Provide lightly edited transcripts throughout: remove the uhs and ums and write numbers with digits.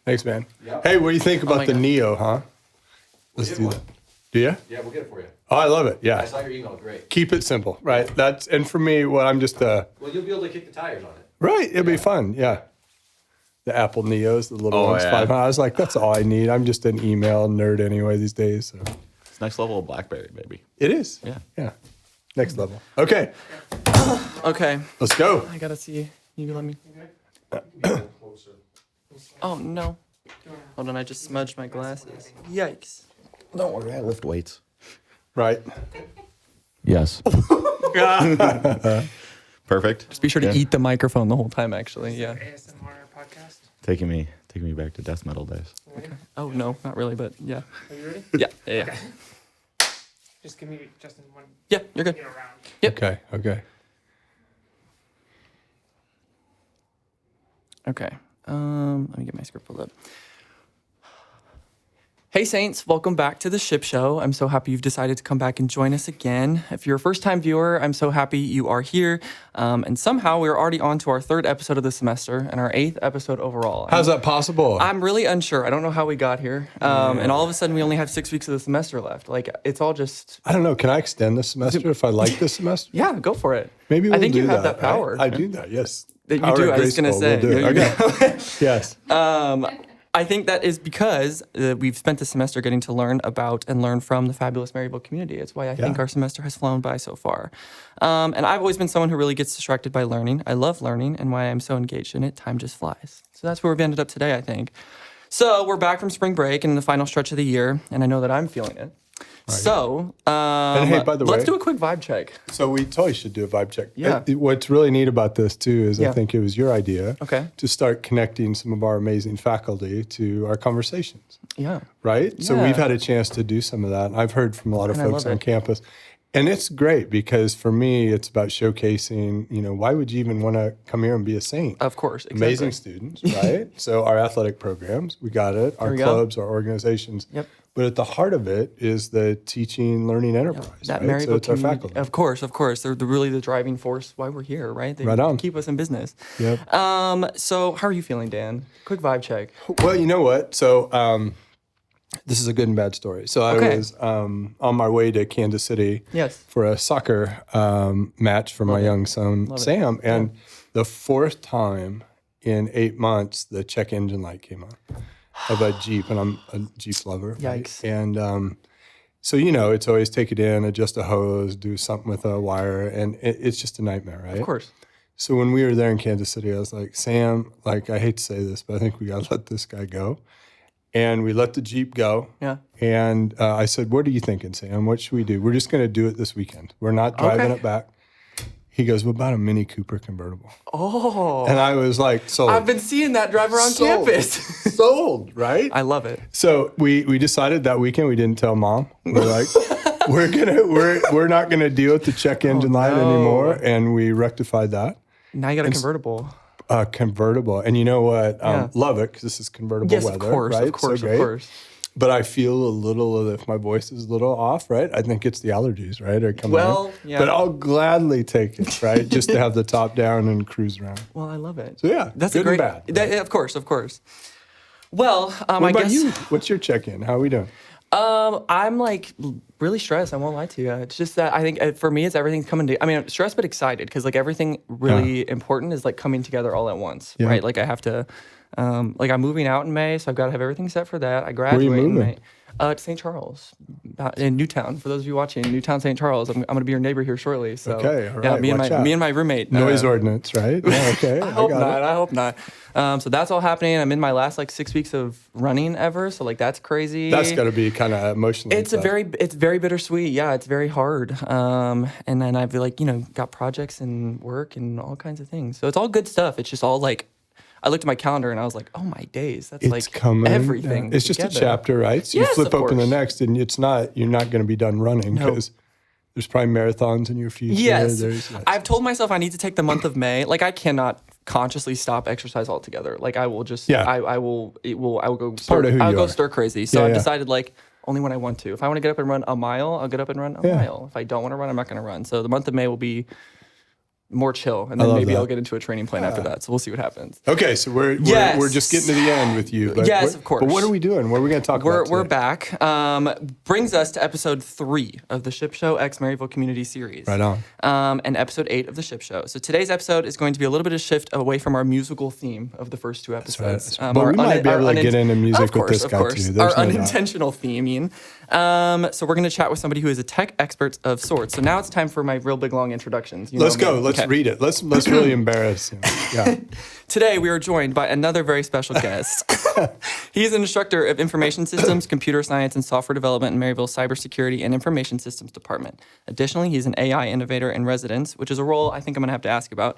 Thanks, man. Yep. Hey, what do you think about the God. Neo, huh? Let's do that. Do you? Yeah, we'll get it for you. Oh, I love it. Yeah. I saw your email. Great. Keep it simple, right? And for me, I'm just Well, you'll be able to kick the tires on it. right. It'll be fun. Yeah. The Apple Neos, the little ones, yeah. 500. I was like, that's all I need. I'm just an email nerd anyway these days. So It's next level of BlackBerry, baby. it is. Yeah. Yeah. Next level. Okay. Okay. Let's go. I gotta see. You let me. Oh no. Hold on, I just smudged my glasses. Yikes. Don't worry, I lift weights. Right. Yes. Perfect. Just be sure to eat the microphone the whole time. Actually, yeah. ASMR podcast. Taking me back to death metal days. Oh no, not really, but yeah. Are you ready? Yeah. Just give me Justin one. Yeah, you're good. Get around. Yep. Okay. Okay. Let me get my script pulled up. Hey Saints, welcome back to the Shipp Show. I'm so happy you've decided to come back and join us again. If you're a first-time viewer, I'm so happy you are here. And somehow we're already on to our 3rd episode of the semester and our 8th episode overall. How's that possible? I'm really unsure. I don't know how we got here. And all of a sudden we only have 6 weeks of the semester left. Like, it's all just... I don't know. Can I extend the semester if I like this semester? Yeah, go for it. Maybe we'll I think do you have that that power. right? I do that. Yes. That you Power do. of I was going to Grayskull, say. we'll do it. There you Okay. go. Yes. I think that is because we've spent the semester getting to learn about and learn from the fabulous Maryville community. It's why I think our semester has flown by so far. And I've always been someone who really gets distracted by learning. I love learning, and why I'm so engaged in it, time just flies. So that's where we've ended up today, I think. So we're back from spring break and in the final stretch of the year, and I know that I'm feeling it. So, And hey, by the way, let's do a quick vibe check. So we totally should do a vibe check. Yeah. What's really neat about this too is Yeah. I think it was your idea Okay. to start connecting some of our amazing faculty to our conversations, Yeah. right? So Yeah. we've had a chance to do some of that. And I've heard from a lot of And I folks love on it. campus. And it's great because for me, it's about showcasing, why would you even want to come here and be a saint? Of course. Exactly. Amazing students, right? So our athletic programs, we got it. Our we go. clubs, our organizations. Yep. But at the heart of it is the teaching, learning enterprise. That right? Maryville So it's our community- faculty. Of course. They're really the driving force why we're here, right? They Right on. keep us in business. Yep. So how are you feeling, Dan? Quick vibe check. Well, you know what? So this is a good and bad story. So I Okay. was on my way to Kansas City Yes. for a soccer match for my young son, Love it. Sam. And the 4th time in 8 months, the check engine light came on of a Jeep, and I'm a Jeep lover. right? Yikes. And so, it's always take it in, adjust a hose, do something with a wire, and it's just a nightmare, right? Of course. So when we were there in Kansas City, I was like, Sam, I hate to say this, but I think we got to let this guy go. And we let the Jeep go. Yeah. And I said, what are you thinking, Sam? What should we do? We're just going to do it this weekend. We're not driving it back. He goes, what about a Mini Cooper convertible? Oh. And I was like, sold. I've been seeing that drive around Sold. campus. Sold, right? I love it. So we decided that weekend we didn't tell mom. We're like, we're not gonna deal with the check engine light no. anymore, and we rectified that. Now you got a convertible. Convertible, and you know what? Yeah. Love it because this is convertible Yes, weather, of course, right? of course, So of great. course. But I feel a little, if my voice is a little off, right? I think it's the allergies, right? Are coming Well, in. yeah. But I'll gladly take it, right? Just to have the top down and cruise around. Well, I love it. So yeah, That's good a great. and bad. That, yeah, of course. Well, What I about guess you? What's your check-in? How are we doing? I'm like really stressed. I won't lie to you. It's just that I think for me, it's everything's coming to. I mean, I'm stressed but excited because like everything really important is like coming together all at once, Yeah. right? Like I have to, like I'm moving out in May, so I've got to have everything set for that. I graduate in moving? May. To St. Charles, in Newtown. For those of you watching, Newtown, St. Charles. I'm going to be your neighbor here shortly. So Okay, all yeah, right, watch out. me and my roommate. Noise ordinance, right? Yeah, okay, I hope got not. it. I hope not. So that's all happening. I'm in my last like 6 weeks of running ever. So like that's crazy. That's got to be kind of emotionally. It's tough. it's very bittersweet. Yeah, it's very hard. And then I've like got projects and work and all kinds of things. So it's all good stuff. It's just all like I looked at my calendar and I was like, oh my days, that's It's like coming. everything. Yeah. It's just a together. chapter, right? So Yes, you flip of open the course. next, and you're not going to be done running No. because there's probably marathons in your future. Yes, There's, I've told myself I need to take the month of May. Like I cannot consciously stop exercise altogether. Like I will just, Yeah. I will go, part of who I'll you go are. stir crazy. So Yeah, I've yeah. decided like only when I want to. If I want to get up and run a mile, I'll get up and run a Yeah. mile. If I don't want to run, I'm not going to run. So the month of May will be more chill, and then love maybe that. I'll get into a training plan after that. So we'll see what happens. Okay, so we're just getting to the end with you. But Yes, of course. But what are we doing? What are we going to talk about? We're today? back. Brings us to episode 3 of the Shipp Show X Maryville Community Series. Right on. And episode 8 of the Shipp Show. So today's episode is going to be a little bit of shift away from our musical theme of the first 2 episodes. But we might be able to get into music with this guy too. There's Our no doubt. unintentional theming. So we're going to chat with somebody who is a tech expert of sorts. So now it's time for my real big long introductions. You Let's know me. go. Let's Okay. read it. Let's really embarrass him. Yeah. Today, we are joined by another very special guest. He is an instructor of information systems, computer science, and software development in Maryville Cybersecurity and Information Systems Department. Additionally, he's an AI innovator in residence, which is a role I think I'm going to have to ask about.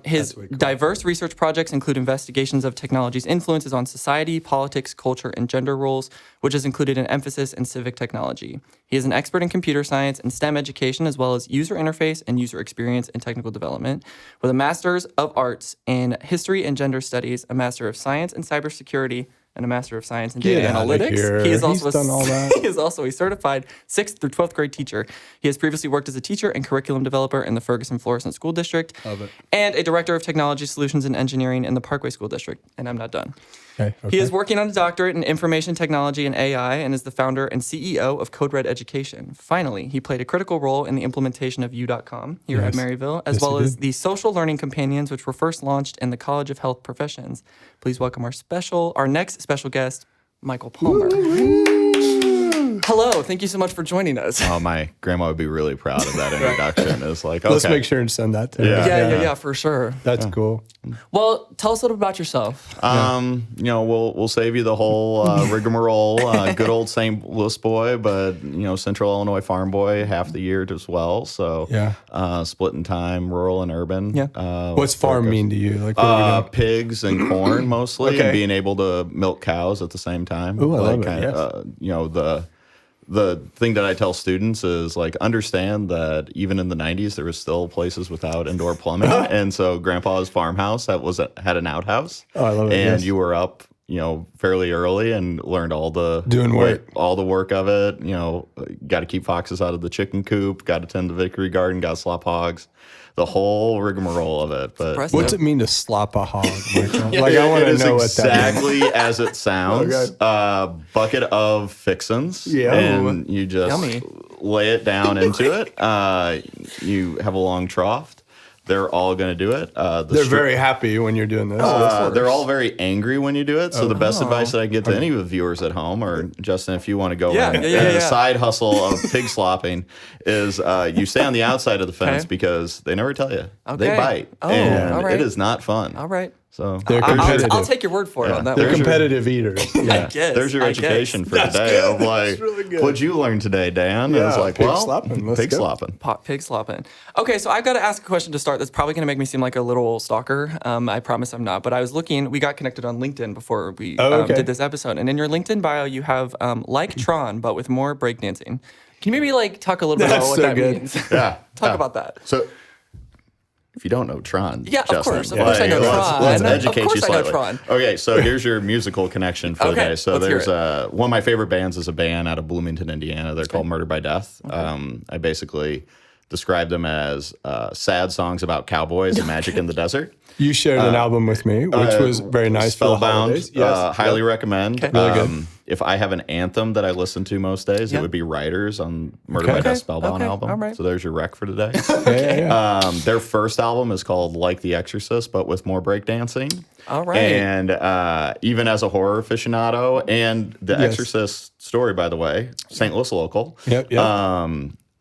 His way cool. diverse research projects include investigations of technology's influences on society, politics, culture, and gender roles, which has included an emphasis in civic technology. He is an expert in computer science and STEM education, as well as user interface and user experience and technical development, with a Master's of Arts in History and Gender Studies, a Master of Science in Cybersecurity, and a Master of Science in Data Get outta Analytics. here. He is also He's done all that. He is also a certified 6th through 12th grade teacher. He has previously worked as a teacher and curriculum developer in the Ferguson Florissant School District, Love it. and a director of technology solutions and engineering in the Parkway School District. And I'm not done. Okay. He is working on a doctorate in information technology and AI and is the founder and CEO of Code Red Education. Finally, he played a critical role in the implementation of U.com here at Yes. Maryville, as Yes, well he as did. the social learning companions, which were first launched in the College of Health Professions. Please welcome our next special guest, Michael Palmer. Hello, thank you so much for joining us. Oh, my grandma would be really proud of that introduction. It's like, okay. Let's make sure and send that to her. Yeah. Yeah, for sure. That's cool. Well, tell us a little about yourself. We'll save you the whole rigmarole. Good old St. Louis boy, but Central Illinois farm boy, half the year as well. So splitting time, rural and urban. Yeah. What's farm mean to you? Like, what are we doing? Pigs and corn mostly, Okay. and being able to milk cows at the same time. Ooh, I love it, Kinda, the thing that I tell students is like, understand that even in the 90s, there was still places without indoor plumbing. And so grandpa's farmhouse had an outhouse. Oh, I love it, And yes. you were up, fairly early and learned all the all the work of it. Got to keep foxes out of the chicken coop, got to tend the victory garden, got to slop hogs, the whole rigmarole of it. But Impressive. What's it mean to slop a hog, Michael? Like, I want it to is know what that means. exactly as it sounds. Okay. Bucket of fixins, Yeah. and you just Yummy. lay it down into it. You have a long trough. They're all going to do it. They're very happy when you're doing this. They're all very angry when you do it. So the best advice that I get to any of the viewers at home, or Justin, if you want to go in, the side hustle of pig slopping is you stay on the outside of the fence because they never tell you. They bite. Oh, and all right. it is not fun. All right. So They're competitive. I'll take your word for it on that They're one. competitive eaters. I guess. There's your I education guess. for today of like, really good. what'd you learn today, Dan? Yeah, And it's like, pig well, slopping. Let's pig go. slopping. Pig slopping. Okay, so I've got to ask a question to start that's probably going to make me seem like a little stalker. I promise I'm not. But I was looking, we got connected on LinkedIn before we did this episode. And in your LinkedIn bio, you have like Tron, but with more breakdancing. Can you maybe talk a little bit about That's what so that good. means? Yeah. Talk about that. So if you don't know Tron, Yeah, of Justin, course I know Tron. Let's Of educate course you I know slightly. Tron. Okay, so here's your musical connection for the Okay, day. So let's hear there's one of my favorite bands is a band out of Bloomington, Indiana. They're called Murder by Death. I basically describe them as sad songs about cowboys and magic in the desert. You shared an album with me, which was very nice for the Spellbound. holidays. Yes. Highly recommend. Okay. Really good. If I have an anthem that I listen to most days, it would be Riders on Murder by Okay. Death Spellbound Okay. album. All right. So there's your rec for today. Yeah. Their first album is called Like the Exorcist, but with more breakdancing. All right. And even as a horror aficionado, and The Yes. Exorcist story, by the way, St. Louis local. Yep.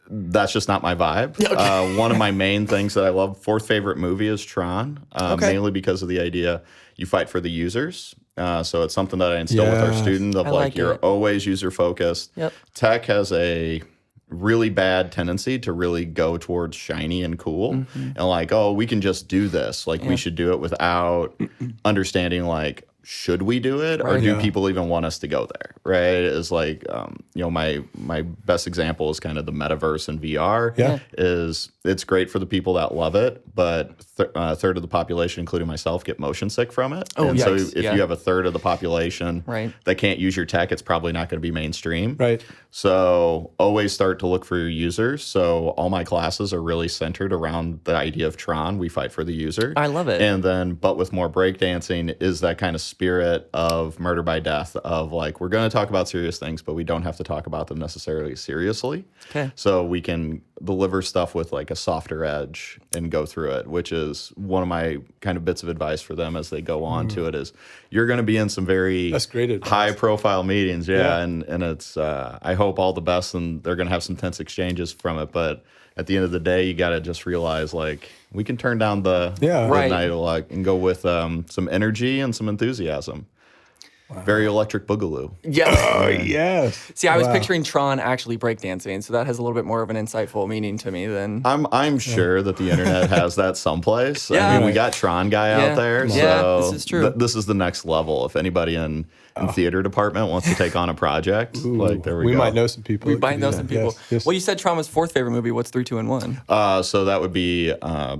That's just not my vibe. One of my main things that I love, fourth favorite movie is Tron, mainly because of the idea you fight for the users. So it's something that I instill with our Yes. student of I like like you're it. always user focused. Yep. Tech has a really bad tendency to really go towards shiny and cool and like, oh, we can just do this. Like we should do it without understanding like should we do it, or do people even want us to go there? Right? Is like, my best example is kind of the metaverse and VR. Yeah. Is it's great for the people that love it, but a third of the population, including myself, get motion sick from it. Oh, and yikes. so if you have a third of the population Right. that can't use your tech, it's probably not going to be mainstream. Right. So always start to look for your users. So all my classes are really centered around the idea of Tron. We fight for the user. I love it. And then, but with more breakdancing, is that kind of spirit of murder by death of like, we're going to talk about serious things, but we don't have to talk about them necessarily seriously. Okay. So we can deliver stuff with like a softer edge and go through it, which is one of my kind of bits of advice for them as they go on to it is you're going to be in some very That's great advice. high profile meetings. Yeah. And it's, I hope all the best, and they're going to have some tense exchanges from it. But at the end of the day, you got to just realize like we can turn down the Right. midnight like, and go with some energy and some enthusiasm. Very electric boogaloo. Yes. Oh, yes. See, I was picturing Tron actually breakdancing, so that has a little bit more of an insightful meaning to me than. I'm sure that the internet has that someplace. Yeah. I mean, we got Tron guy Yeah. out there. Yeah, So this is true. This is the next level. If anybody in theater department wants to take on a project, like there we go. We might know some people. We that might could know do some that. people. Yes, yes. Well, you said Trauma's fourth favorite movie. What's 3, 2, and 1? So that would be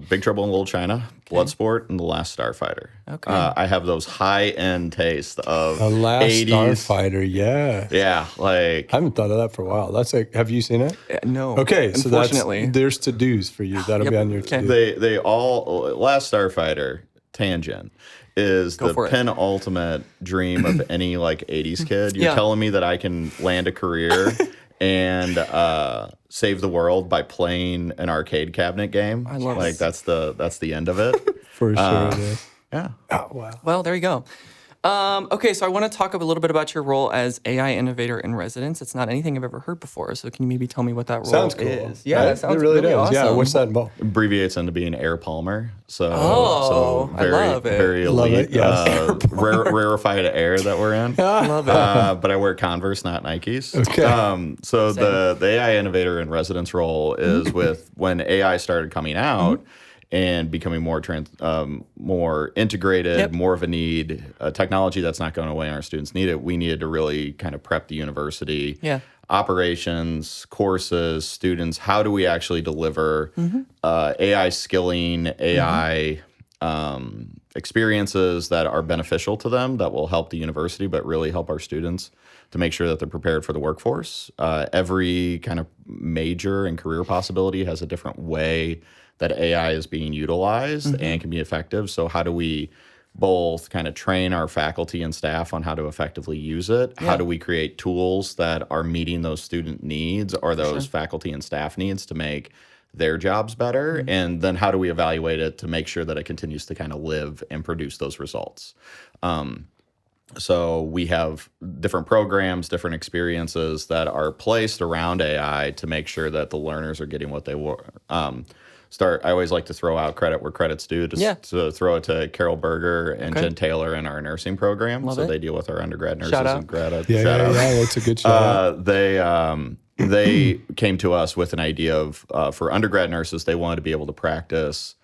Big Trouble in Little China, Bloodsport, and The Last Starfighter. Okay. I have those high-end tastes of The Last 80s. Starfighter, yeah. Yeah, like I haven't thought of that for a while. That's like, have you seen it? No. Okay, so Unfortunately. there's to-dos for you. That'll be on your Okay. to-do. they all Last Starfighter tangent is Go the for it. penultimate dream of any like 80s kid. You're Yeah. telling me that I can land a career and save the world by playing an arcade cabinet game. I love like it. that's the end of it. For sure it is. Yeah. Oh, wow. Well, there you go. Okay, so I want to talk a little bit about your role as AI innovator in residence. It's not anything I've ever heard before, so can you maybe tell me what that role Sounds cool. is? Yeah, Right? that sounds it really really does. Yeah, awesome. what's that involve? Abbreviates into being Air Palmer. So, Oh, so I very, love it. very elite, Love it, yes. rarefied air that we're in. I love it. But I wear Converse, not Nikes. Okay. So the AI innovator in residence role is with when AI started coming out and becoming more more integrated, Yep. more of a need, technology that's not going away and our students need it. We needed to really kind of prep the university. Yeah. Operations, courses, students, how do we actually deliver AI skilling, AI experiences that are beneficial to them, that will help the university, but really help our students to make sure that they're prepared for the workforce. Every kind of major and career possibility has a different way that AI is being utilized and can be effective. So how do we both kind of train our faculty and staff on how to effectively use it? Yeah. How do we create tools that are meeting those student needs or those faculty and staff needs to make their jobs better? And then how do we evaluate it to make sure that it continues to kind of live and produce those results? So we have different programs, different experiences that are placed around AI to make sure that the learners are getting what they want. I always like to throw out credit where credit's due, to throw it to Carol Berger and Jen Taylor in our nursing program. Love so it. they deal with our undergrad nurses Shout out. and grad. Yeah, shout out. that's a good shout out. They came to us with an idea of for undergrad nurses, they wanted to be able to practice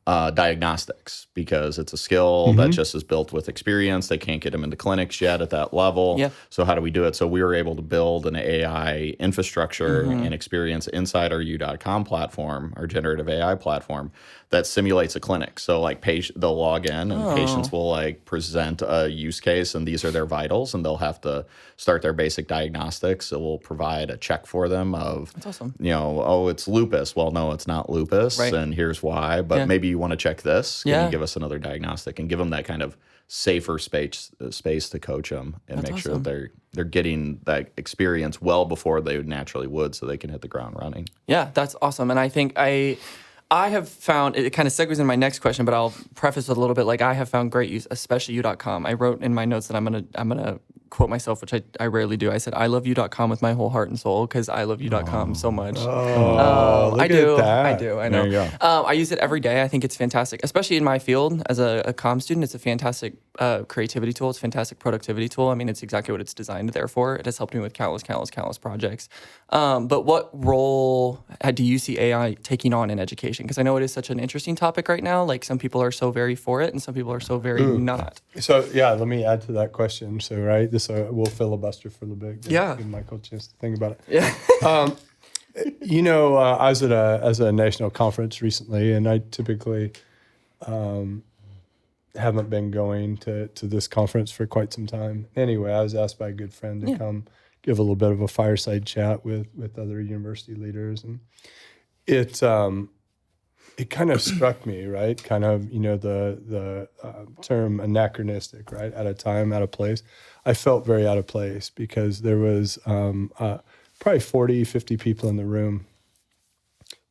diagnostics because it's a skill that just is built with experience. They can't get them into clinics yet at that level. Yeah. So how do we do it? So we were able to build an AI infrastructure and experience inside our U.com platform, our generative AI platform, that simulates a clinic. So like they'll log in and patients will like present a use case and these are their vitals and they'll have to start their basic diagnostics. It will provide a check for them of, That's awesome. it's lupus. Well, no, it's not lupus Right. and here's why, but maybe you want to check this. Can Yeah. you give us another diagnostic and give them that kind of safer space to coach them and make sure that they're getting that experience well before they naturally would so they can hit the ground running. Yeah, that's awesome. And I think I have found, it kind of segues in my next question, but I'll preface it a little bit. Like I have found great use, especially U.com. I wrote in my notes that I'm gonna quote myself, which I rarely do. I said, I love you.com with my whole heart and soul because I love you.com so much. Look I do. at that. I do. I know. There you go. I use it every day. I think it's fantastic, especially in my field as a comm student. It's a fantastic creativity tool. It's a fantastic productivity tool. I mean, it's exactly what it's designed there for. It has helped me with countless projects. But what role do you see AI taking on in education? Because I know it is such an interesting topic right now. Like some people are so very for it and some people are so very not. So yeah, let me add to that question. So right, this we'll filibuster for a little bit. Give Michael a chance to think about it. Yeah. I was at a national conference recently, and I typically haven't been going to this conference for quite some time. Anyway, I was asked by a good friend to come give a little bit of a fireside chat with other university leaders, and it kind of struck me, right? Kind of, the term anachronistic, right? At a time, at a place. I felt very out of place because there was probably 40, 50 people in the room.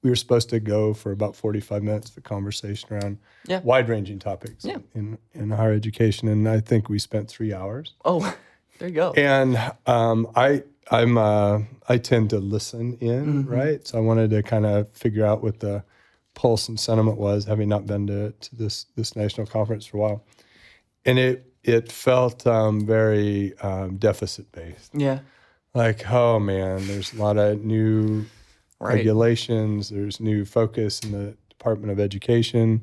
We were supposed to go for about 45 minutes of a conversation around wide-ranging topics in higher education, and I think we spent 3 hours. Oh, there you go. And I tend to listen in, right? So I wanted to kind of figure out what the pulse and sentiment was, having not been to this national conference for a while, and it felt very deficit based. Yeah. Like, oh man, there's a lot of new regulations. There's new focus in the Department of Education.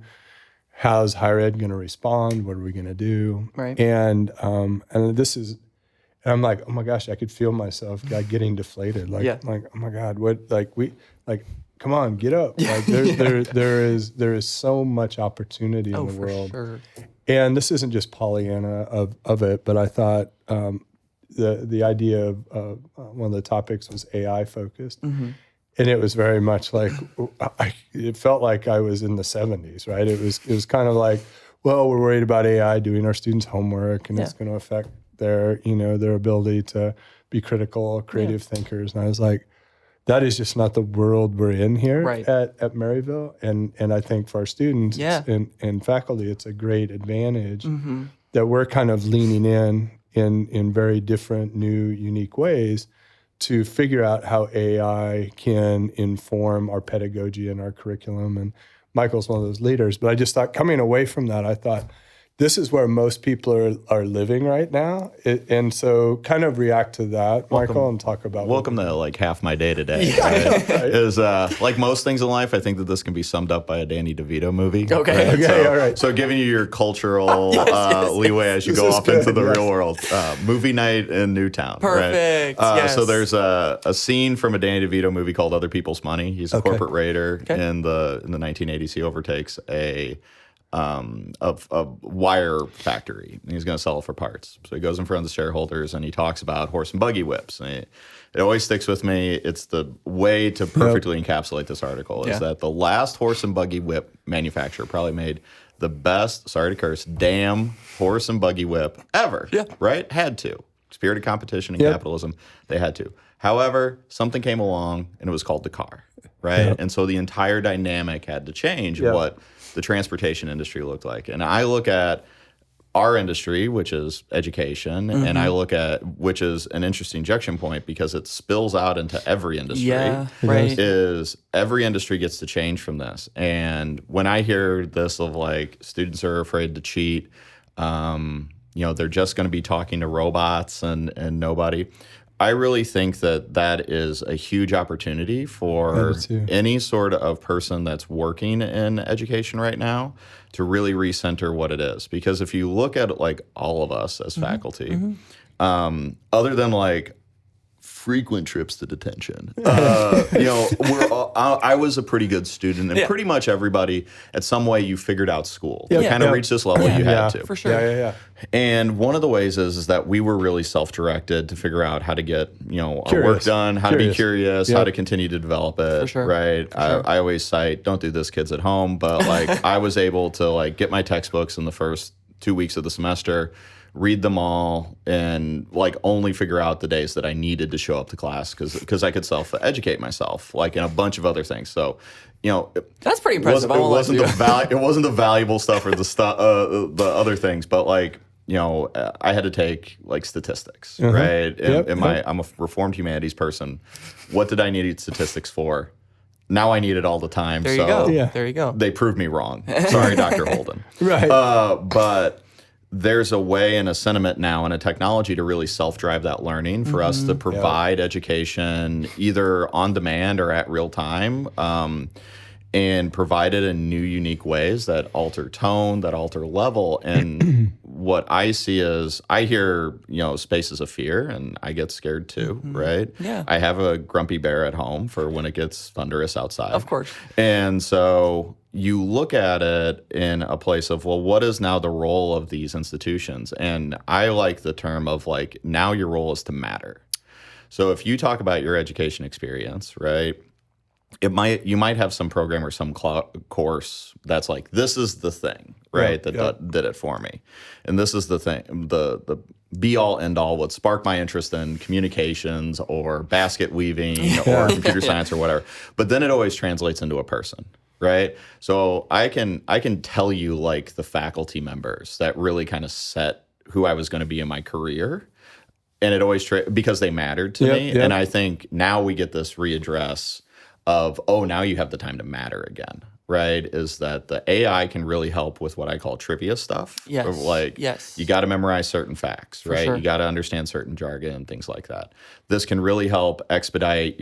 How's higher ed going to respond? What are we going to do? Right. And this is, and I'm like, oh my gosh, I could feel myself getting deflated. Like, oh my God, come on, get up. Like there is so much opportunity in the world. Sure. And this isn't just Pollyanna of it, but I thought the idea of one of the topics was AI focused. And it was very much like, it felt like I was in the 70s, right? It was kind of like, well, we're worried about AI doing our students' homework and it's going to affect their ability to be critical, creative thinkers. And I was like, that is just not the world we're in here at Maryville. And I think for our students and faculty, it's a great advantage that we're kind of leaning in very different, new, unique ways to figure out how AI can inform our pedagogy and our curriculum. And Michael's one of those leaders. But I just thought, coming away from that, I thought, this is where most people are living right now. And so kind of react to that, Michael, and talk about... Welcome to like half my day today. Is like most things in life, I think that this can be summed up by a Danny DeVito movie. Okay. Right? So giving you your cultural leeway as you go off into the real world. Movie night in Newtown. Perfect. Right? So there's a scene from a Danny DeVito movie called Other People's Money. He's a corporate raider in the 1980s. He overtakes a wire factory, and he's going to sell it for parts. So he goes in front of the shareholders and he talks about horse and buggy whips. And it always sticks with me. It's the way to perfectly encapsulate this article is that the last horse and buggy whip manufacturer probably made the best, sorry to curse, damn horse and buggy whip ever. Yeah. Right? Had to. Spirit of competition and capitalism, they had to. However, something came along and it was called the car, right? Yep. And so the entire dynamic had to change what the transportation industry looked like. And I look at our industry, which is education, and I look at, which is an interesting junction point because it spills out into every industry. Yeah, right. Is every industry gets to change from this. And when I hear this of like students are afraid to cheat, they're just going to be talking to robots and nobody. I really think that is a huge opportunity for any sort of person that's working in education right now to really recenter what it is. Because if you look at like all of us as faculty, other than like frequent trips to detention, I was a pretty good student, and pretty much everybody at some way you figured out school. You kind of reached this level you had to. For sure. Yeah. And one of the ways is that we were really self-directed to figure out how to get, our work done, how to be curious, how to continue to develop it, For sure. right? For sure. I always cite, don't do this, kids at home, but like I was able to like get my textbooks in the first 2 weeks of the semester, read them all, and like only figure out the days that I needed to show up to class because I could self-educate myself, like in a bunch of other things. So, that's pretty impressive. It wasn't the valuable stuff or the other things, but like I had to take like statistics, right? I'm a reformed humanities person. What did I need statistics for? Now I need it all the time. There you go. Yeah. There you go. They proved me wrong. Sorry, Dr. Holden. Right. But there's a way and a sentiment now and a technology to really self-drive that learning for us to provide education either on demand or at real time. And provide it in new, unique ways that alter tone, that alter level. And what I see is I hear, spaces of fear, and I get scared too, right? Yeah. I have a grumpy bear at home for when it gets thunderous outside. Of course. And so you look at it in a place of, well, what is now the role of these institutions? And I like the term of like, now your role is to matter. So if you talk about your education experience, right? You might have some program or some course that's like, this is the thing, right? That did it for me. And this is the thing, the be all end all, what sparked my interest in communications or basket weaving or computer science or whatever. But then it always translates into a person, right? So I can tell you like the faculty members that really kind of set who I was going to be in my career. And it always, because they mattered to me. And I think now we get this readdress of, now you have the time to matter again, right? Is that the AI can really help with what I call trivia stuff. Yes. Of like, you got to memorize certain facts, right? Sure. You got to understand certain jargon and things like that. This can really help expedite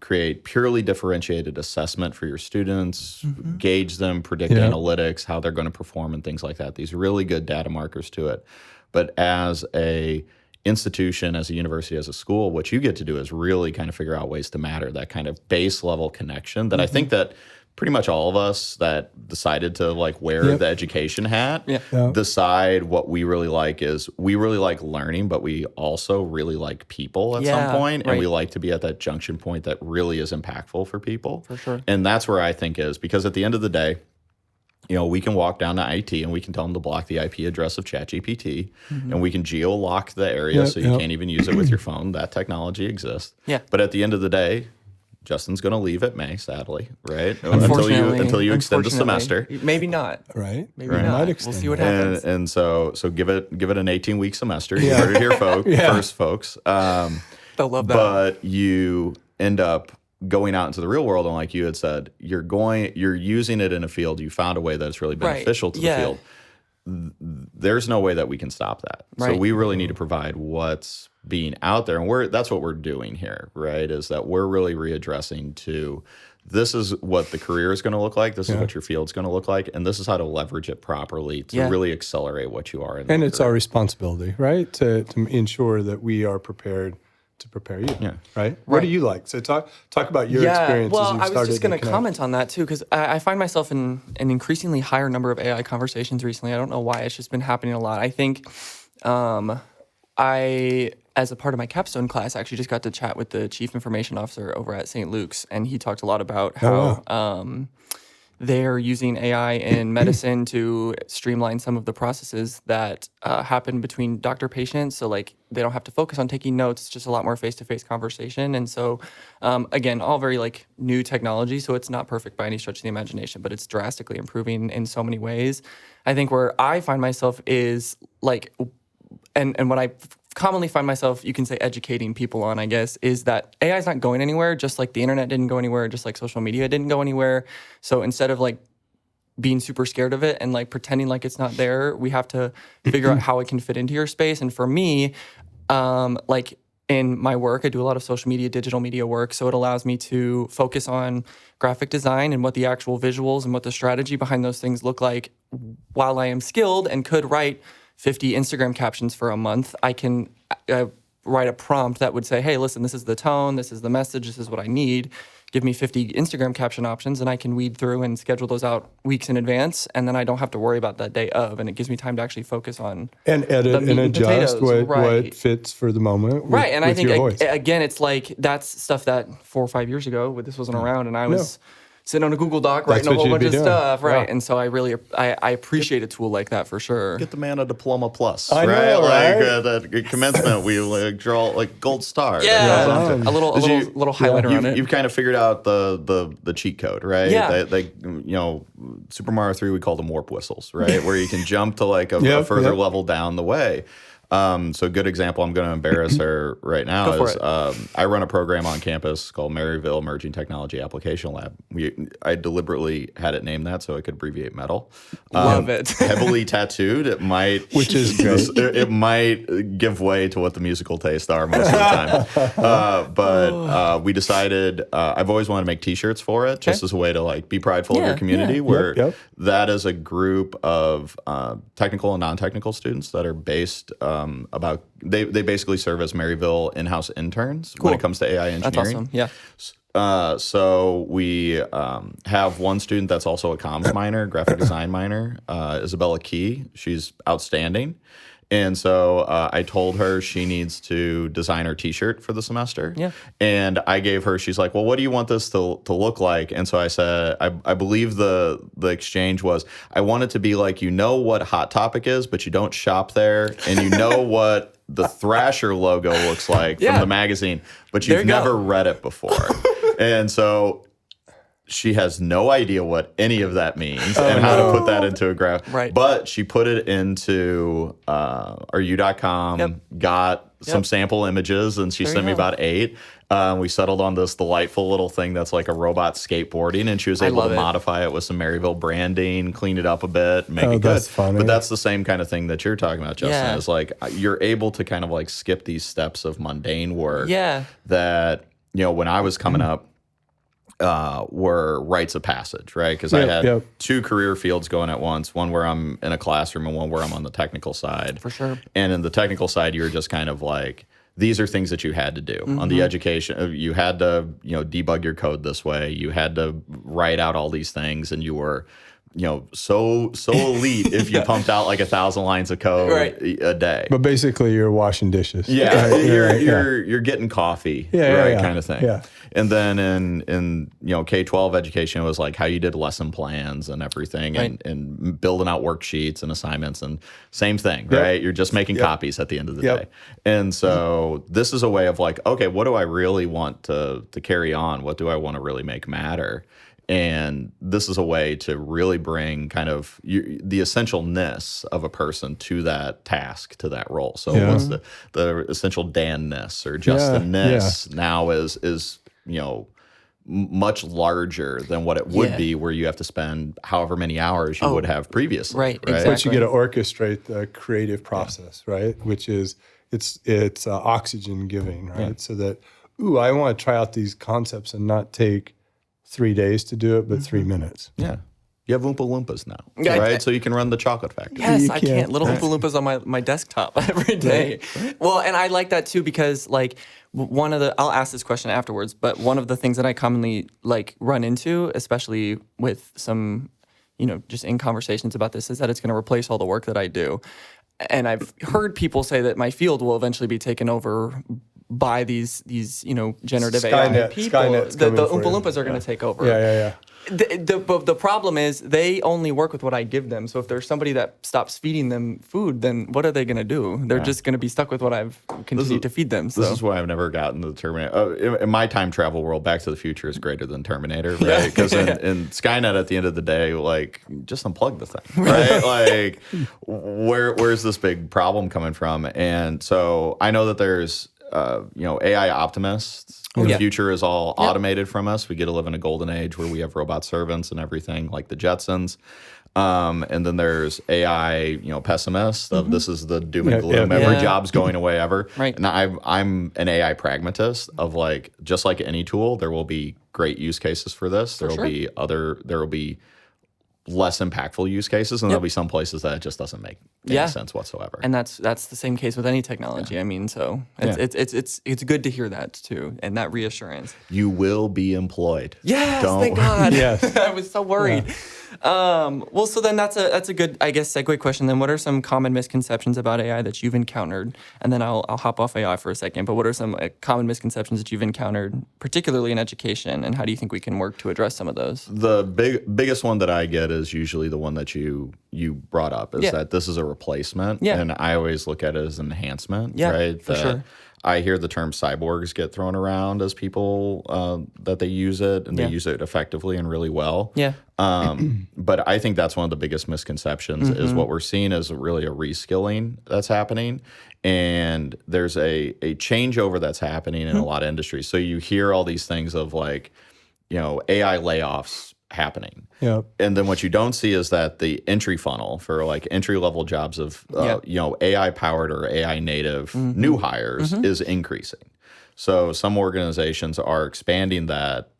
create purely differentiated assessment for your students, gauge them, predict analytics, how they're going to perform and things like that. These really good data markers to it. But as a institution, as a university, as a school, what you get to do is really kind of figure out ways to matter, that kind of base level connection that I think that pretty much all of us that decided to like wear the education hat decide what we really like is we really like learning, but we also really like people at some point, and we like to be at that junction point that really is impactful for people. For sure. And that's where I think is, because at the end of the day, we can walk down to IT and we can tell them to block the IP address of ChatGPT, and we can geo-lock the area so you can't even use it with your phone. That technology exists. Yeah. But at the end of the day, Justin's going to leave at May, sadly, right? Unfortunately, until you extend the semester. Maybe not. Right. Maybe not. We'll see what happens. And so give it an 18-week semester. You heard it here, first, folks. They'll love that. But you end up going out into the real world, and like you had said, you're using it in a field. You found a way that it's really beneficial to the field. There's no way that we can stop that. So we really need to provide what's being out there, and that's what we're doing here, right? Is that we're really readdressing to, this is what the career is going to look like, this is what your field's going to look like, and this is how to leverage it properly to really accelerate what you are in. And it's our responsibility, right, to ensure that we are prepared to prepare you. Right? What do you like? So talk about your experiences. Well, I was just going to comment on that too, because I find myself in an increasingly higher number of AI conversations recently. I don't know why. It's just been happening a lot. I think as a part of my capstone class, I actually just got to chat with the chief information officer over at St. Luke's, and he talked a lot about how they're using AI in medicine to streamline some of the processes that happen between doctor-patient. So like they don't have to focus on taking notes, it's just a lot more face-to-face conversation. And so again, all very like new technology. So it's not perfect by any stretch of the imagination, but it's drastically improving in so many ways. I think where I find myself is like, and what I commonly find myself, you can say, educating people on, I guess, is that AI is not going anywhere, just like the internet didn't go anywhere, just like social media didn't go anywhere. So instead of like being super scared of it and like pretending like it's not there, we have to figure out how it can fit into your space. And for me, like in my work, I do a lot of social media, digital media work. So it allows me to focus on graphic design and what the actual visuals and what the strategy behind those things look like. While I am skilled and could write 50 Instagram captions for a month, I can write a prompt that would say, hey, listen, this is the tone, this is the message, this is what I need. Give me 50 Instagram caption options, and I can weed through and schedule those out weeks in advance, and then I don't have to worry about that day of, and it gives me time to actually focus on and edit and adjust what fits for the moment. And I think, again, it's like that's stuff that 4 or 5 years ago, this wasn't around, and I was sitting on a Google Doc writing a what whole you'd bunch be of doing. stuff, right? Yeah. And so I appreciate a tool like that for sure. Get the man a diploma plus, I right? know, Like right? that commencement, we like draw like gold star. Yeah, Right on. a little highlighter on it. You've kind of figured out the cheat code, right? Yeah. Super Mario 3, we called them warp whistles, right? Where you can jump to like a Yep, further yep. level down the way. So a good example, I'm going to embarrass her right now, Go for is it. I run a program on campus called Maryville Emerging Technology Application Lab. I deliberately had it named that so I could abbreviate METAL. Love it. Heavily tattooed, it might, Which is great. it might give way to what the musical tastes are most of the time. But we decided, I've always wanted to make T-shirts for it, just as a way to like be prideful of Yeah, your community, yeah. where Yep. that is a group of technical and non-technical students that are based they basically serve as Maryville in-house interns when it comes to AI engineering. That's awesome. Yeah. So we have one student that's also a comms minor, graphic design minor, Isabella Key. She's outstanding. And so I told her she needs to design her T-shirt for the semester. Yeah. And I gave her, she's like, well, what do you want this to look like? And so I said, I believe the exchange was, I want it to be like, you know what Hot Topic is, but you don't shop there. And you know what the Thrasher logo looks like from the magazine, but There you've you go. never read it before. And so she has no idea what any of that means and how to put that into a graph. Right. But she put it into our U.com, Yep. got some Yep. sample images, and she There sent you me go. about 8. We settled on this delightful little thing that's like a robot skateboarding, and she was I able love to it. modify it with some Maryville branding, clean it up a bit, make Oh, it good. that's funny. But that's the same kind of thing that you're talking about, Justin, Yeah. is like you're able to kind of like skip these steps of mundane work Yeah. that, when I was coming up, were rites of passage, right? Because I Yep, had yep. 2 career fields going at once, one where I'm in a classroom and one where I'm on the technical side. For sure. And in the technical side, you were just kind of like, these are things that you had to do. On Mm-hmm. the education, you had to, debug your code this way. You had to write out all these things, and you were, so elite if you pumped out like 1,000 lines of code Right. a day. But basically, you're washing dishes. Yeah, Right, you're getting coffee, Yeah, right, yeah. kind of thing. Yeah. And then in K-12 education, it was like how you did lesson plans and everything, Right. and building out worksheets and assignments, and same thing, Yep. right? You're just making copies at the end of the Yep. day. And so this is a way of like, okay, what do I really want to carry on? What do I want to really make matter? And this is a way to really bring kind of the essentialness of a person to that task, to that role. So Yeah. what's the essential Dan-ness or Justin-ness now is much larger than what it would Yeah. be, where you have to spend however many hours you would have previously. right, But exactly. you get to orchestrate the creative process, right? Which is it's oxygen giving, right? So that I want to try out these concepts and not take 3 days to do it, but 3 minutes. Yeah. You have Oompa Loompas now, Yeah, right? So you can run the chocolate factory. Yes, You I can't. can't. Little Oompa Loompas on my desktop every day. Well, and I like that too because like I'll ask this question afterwards, but one of the things that I commonly like run into, especially with some, just in conversations about this, is that it's going to replace all the work that I do. And I've heard people say that my field will eventually be taken over by these generative AI Skynet- people. Skynet's The coming for Oompa you. Loompas are going to take over. Yeah. The problem is they only work with what I give them. So if there's somebody that stops feeding them food, then what are they going to do? They're just going to be stuck with what I've continued to feed them. So This is why I've never gotten the Terminator. In my time travel world, Back to the Future is greater than Terminator, right? Because in Skynet, at the end of the day, like, just unplug the thing, right? Like, where's this big problem coming from? And so I know that there's, AI optimists. The Yeah. future is all automated from us. We get to live in a golden age where we have robot servants and everything, like the Jetsons. And then there's AI, pessimists of this is the doom and gloom. Yeah. Every Yeah. job's going away ever. Right. And I'm an AI pragmatist of like, just like any tool, there will be great use cases for this. There will be less impactful use cases, and there'll be some places that it just doesn't make any sense whatsoever. and that's the same case with any technology. I mean, so it's good to hear that too, and that reassurance. You will be employed. Yes, Don't thank God. Yes. I was so worried. Well, so then that's a good, I guess, segue question. Then, what are some common misconceptions about AI that you've encountered? And then I'll hop off AI for a second. But what are some common misconceptions that you've encountered, particularly in education, and how do you think we can work to address some of those? The biggest one that I get is usually the one that you brought up is that this is a replacement, and I always look at it as an enhancement. Right? For sure. I hear the term cyborgs get thrown around as people that they use it, and they use it effectively and really well. Yeah. But I think that's one of the biggest misconceptions is what we're seeing is really a reskilling that's happening. And there's a changeover that's happening in a lot of industries. So you hear all these things of like, AI layoffs happening. Yep. And then what you don't see is that the entry funnel for like entry level jobs of AI powered or AI native new hires is increasing. So some organizations are expanding that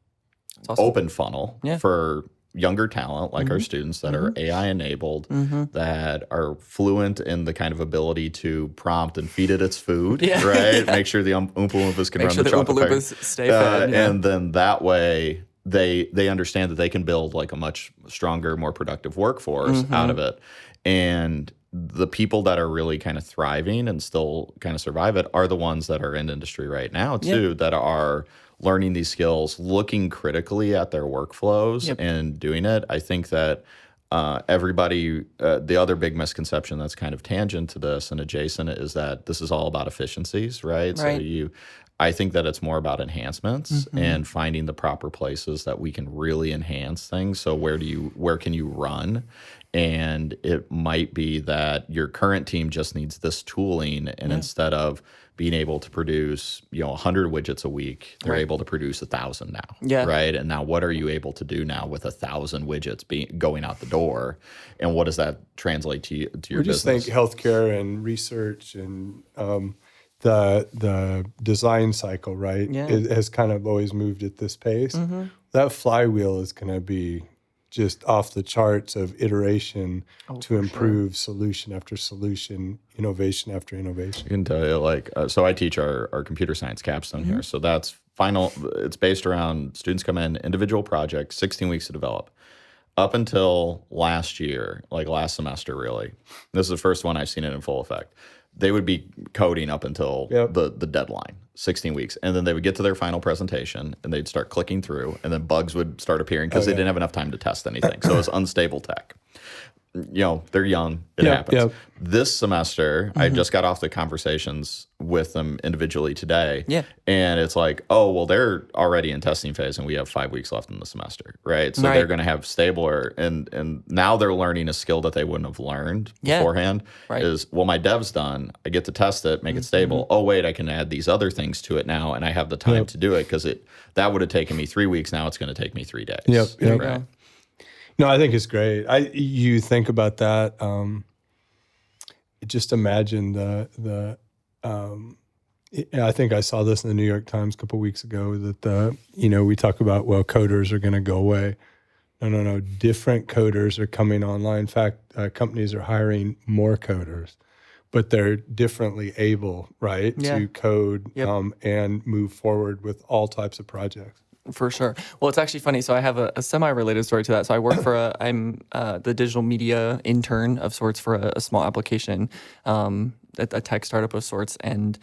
open funnel for younger talent like our students that are AI enabled, that are fluent in the kind of ability to prompt and feed it its food, right? Make sure the Oompa Loompas can run the chocolate factory. Oompa Loompas stay fed. And then that way they understand that they can build like a much stronger, more productive workforce out of it. And the people that are really kind of thriving and still kind of survive it are the ones that are in industry right now too, that are learning these skills, looking critically at their workflows and doing it. I think that everybody, the other big misconception that's kind of tangent to this and adjacent is that this is all about efficiencies, right? So I think that it's more about enhancements and finding the proper places that we can really enhance things. So where can you run? And it might be that your current team just needs this tooling, and instead of being able to produce 100 widgets a week, they're able to produce 1,000 now, right? And now what are you able to do now with 1,000 widgets going out the door, and what does that translate to your business? just think healthcare and research and the design cycle, right? It has kind of always moved at this pace. That flywheel is going to be just off the charts of iteration to improve solution after solution, innovation after innovation. I can tell you, so I teach our computer science capstone here. So that's final. It's based around students come in, individual projects, 16 weeks to develop. Up until last year, like last semester, really, this is the first one I've seen it in full effect. They would be coding up until the deadline, 16 weeks. And then they would get to their final presentation and they'd start clicking through, and then bugs would start appearing because they didn't have enough time to test anything. So it's unstable tech. They're young. It happens. This semester, I just got off the conversations with them individually today. And it's like, oh, well, they're already in testing phase and we have 5 weeks left in the semester, right? So they're going to have stabler. And now they're learning a skill that they wouldn't have learned beforehand is, well, my dev's done. I get to test it, make it stable. Oh, wait, I can add these other things to it now, and I have the time to do it because that would have taken me 3 weeks. Now it's going to take me 3 days. Right? No, I think it's great. You think about that. Just imagine I think I saw this in the New York Times a couple of weeks ago that we talk about, well, coders are going to go away. No. Different coders are coming online. In fact, companies are hiring more coders, but they're differently able, right, to code and move forward with all types of projects. For sure. Well, it's actually funny. So I have a semi-related story to that. So I work for I'm the digital media intern of sorts for a small application, a tech startup of sorts. And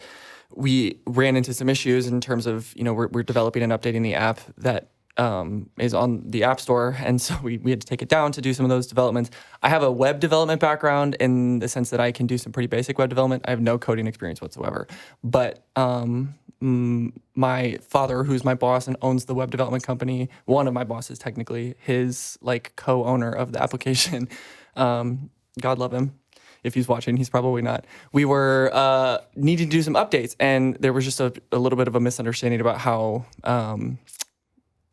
we ran into some issues in terms of, we're developing and updating the app that is on the App Store. And so we had to take it down to do some of those developments. I have a web development background in the sense that I can do some pretty basic web development. I have no coding experience whatsoever. But my father, who's my boss and owns the web development company, one of my bosses technically, his co-owner of the application, God love him. If he's watching, he's probably not. We were needing to do some updates, and there was just a little bit of a misunderstanding about how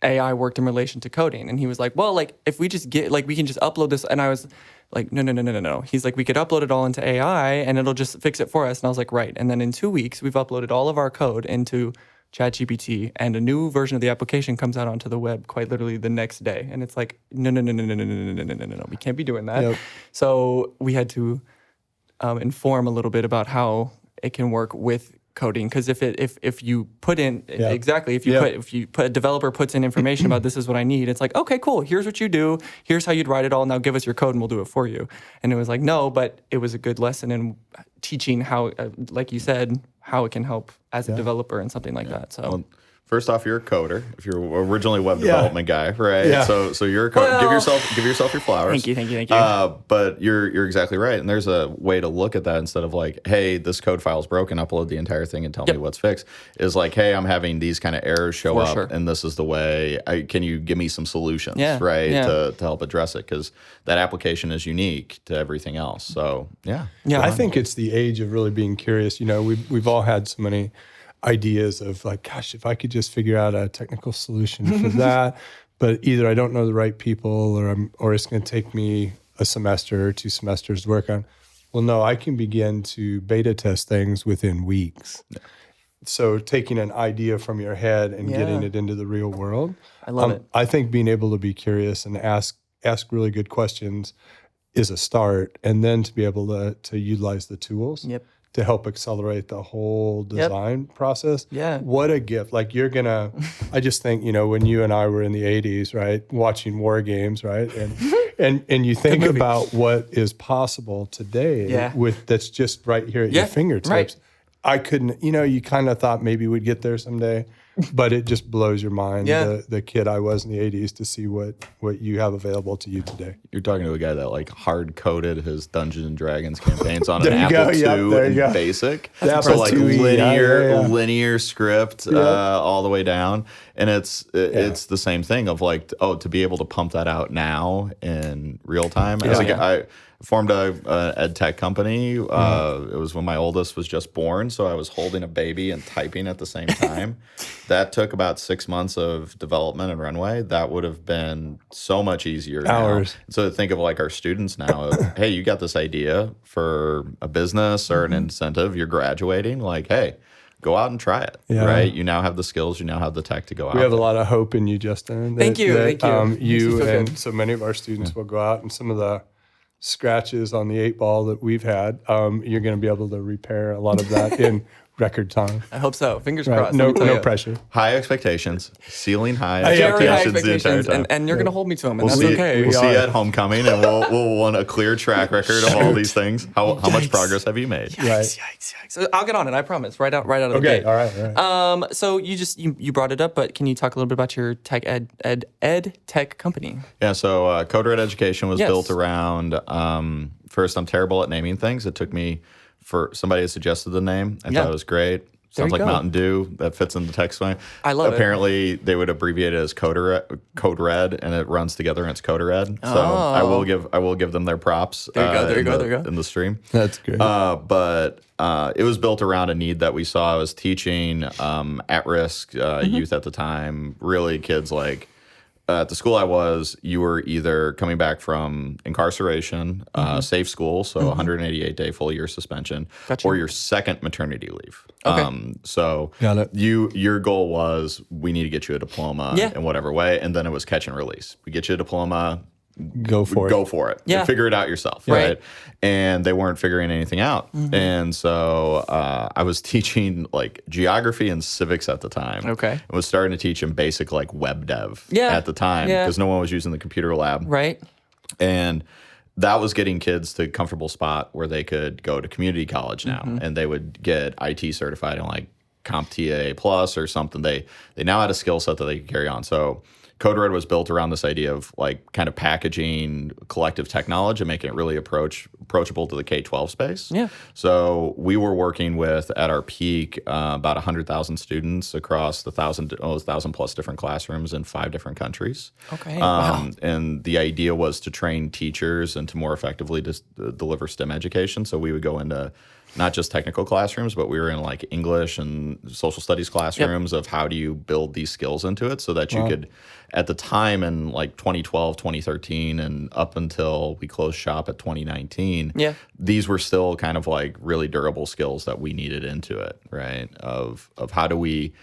AI worked in relation to coding. And he was like, well, if we just we can just upload this. And I was like, no. He's like, we could upload it all into AI and it'll just fix it for us. And I was like, right. And then in 2 weeks, we've uploaded all of our code into ChatGPT, and a new version of the application comes out onto the web quite literally the next day. And it's like, no, we can't be doing that. Yep. So we had to inform a little bit about how it can work with coding, because if you put in Yeah. exactly if you put a developer puts in information about this is what I need, it's like, okay, cool, here's what you do, here's how you'd write it all, now give us your code and we'll do it for you. And it was like, no, but it was a good lesson in teaching how, like you said, how it can help as a developer and something like that. So. Well, first off, you're a coder. If you're originally a web development guy, right? Yeah. So you're a coder. Well, give yourself your flowers. Thank you. But you're exactly right. And there's a way to look at that instead of like, hey, this code file's broken. Upload the entire thing and tell me what's fixed. Is like, hey, I'm having these kind of errors show up, and this is the way. Can you give me some solutions, right, to help address it? Because that application is unique to everything else. So yeah. I think it's the age of really being curious. We've all had so many ideas of like, gosh, if I could just figure out a technical solution for that, but either I don't know the right people or it's going to take me a semester or 2 semesters to work on. Well, no, I can begin to beta test things within weeks. Yeah. So taking an idea from your head and getting it into the real world. I love it. I think being able to be curious and ask really good questions is a start, and then to be able to utilize the tools. To help accelerate the whole design process. Yeah. What a gift. Like I just think, when you and I were in the 80s, right, watching war games, right? And you think about what is possible today with that's just right here at your fingertips. Right. I couldn't, you kind of thought maybe we'd get there someday, but it just blows your mind, the kid I was in the 80s, to see what you have available to you today. You're talking to a guy that like hard-coded his Dungeons and Dragons campaigns on an There you go. Apple II and BASIC. So like linear script all the way down. And it's the same thing of like, to be able to pump that out now in real time. I formed a ed tech company. It was when my oldest was just born, so I was holding a baby and typing at the same time. That took about 6 months of development and runway. That would have been so much easier Hours. now. So think of like our students now. Hey, you got this idea for a business or an incentive. You're graduating. Like, hey, go out and try it, right? You now have the skills. You now have the tech to go out. We have a lot of hope in you, Justin. Thank you. You and so many of our students will go out, and some of the scratches on the 8 ball that we've had, you're going to be able to repair a lot of that in record time. I hope so. Fingers Right. crossed. No pressure. High expectations, ceiling high Very high expectations the entire expectations, time. and you're going to hold me to them, and We'll that's see. okay. We'll see you at homecoming, and we'll want a clear track record of all these things. How much progress have you made? Yikes. So I'll get on it. I promise. Right out of the gate. All right. So you brought it up, but can you talk a little bit about your tech ed tech company? Yeah. So Doctorate education was built around. First, I'm terrible at naming things. It took me for somebody who suggested the name. I thought it was great. Sounds like Mountain Dew. That fits in the text line. I love Apparently, they would abbreviate it as Code Red, and it runs together and it's Code Red. So I will give them their props. There you go. In the stream. That's great. But it was built around a need that we saw. I was teaching at-risk youth at the time, really kids like. At the school I was, you were either coming back from incarceration, safe school, so 188-day full year suspension, or your second maternity leave. Okay. So Got it. Your goal was, we need to get you a diploma in whatever way, and then it was catch and release. We get you a diploma. Go for it. Yeah. Figure it out yourself, right? And they weren't figuring anything out. And so I was teaching like geography and civics at the time. Okay. I was starting to teach them basic like web dev at the time because no one was using the computer lab. Right. And that was getting kids to a comfortable spot where they could go to community college now and they would get IT certified in like CompTIA Plus or something. They now had a skill set that they could carry on. So Code Red was built around this idea of like kind of packaging collective technology and making it really approachable to the K-12 space. Yeah. So we were working with, at our peak, about 100,000 students across the 1,000 plus different classrooms in 5 different countries. Okay. Wow. And the idea was to train teachers and to more effectively deliver STEM education. So we would go into not just technical classrooms, but we were in like English and social studies classrooms of how do you build these skills into it so that you could, at the time in like 2012, 2013, and up until we closed shop at 2019, these were still kind of like really durable skills that we needed into it, right? Of how do we,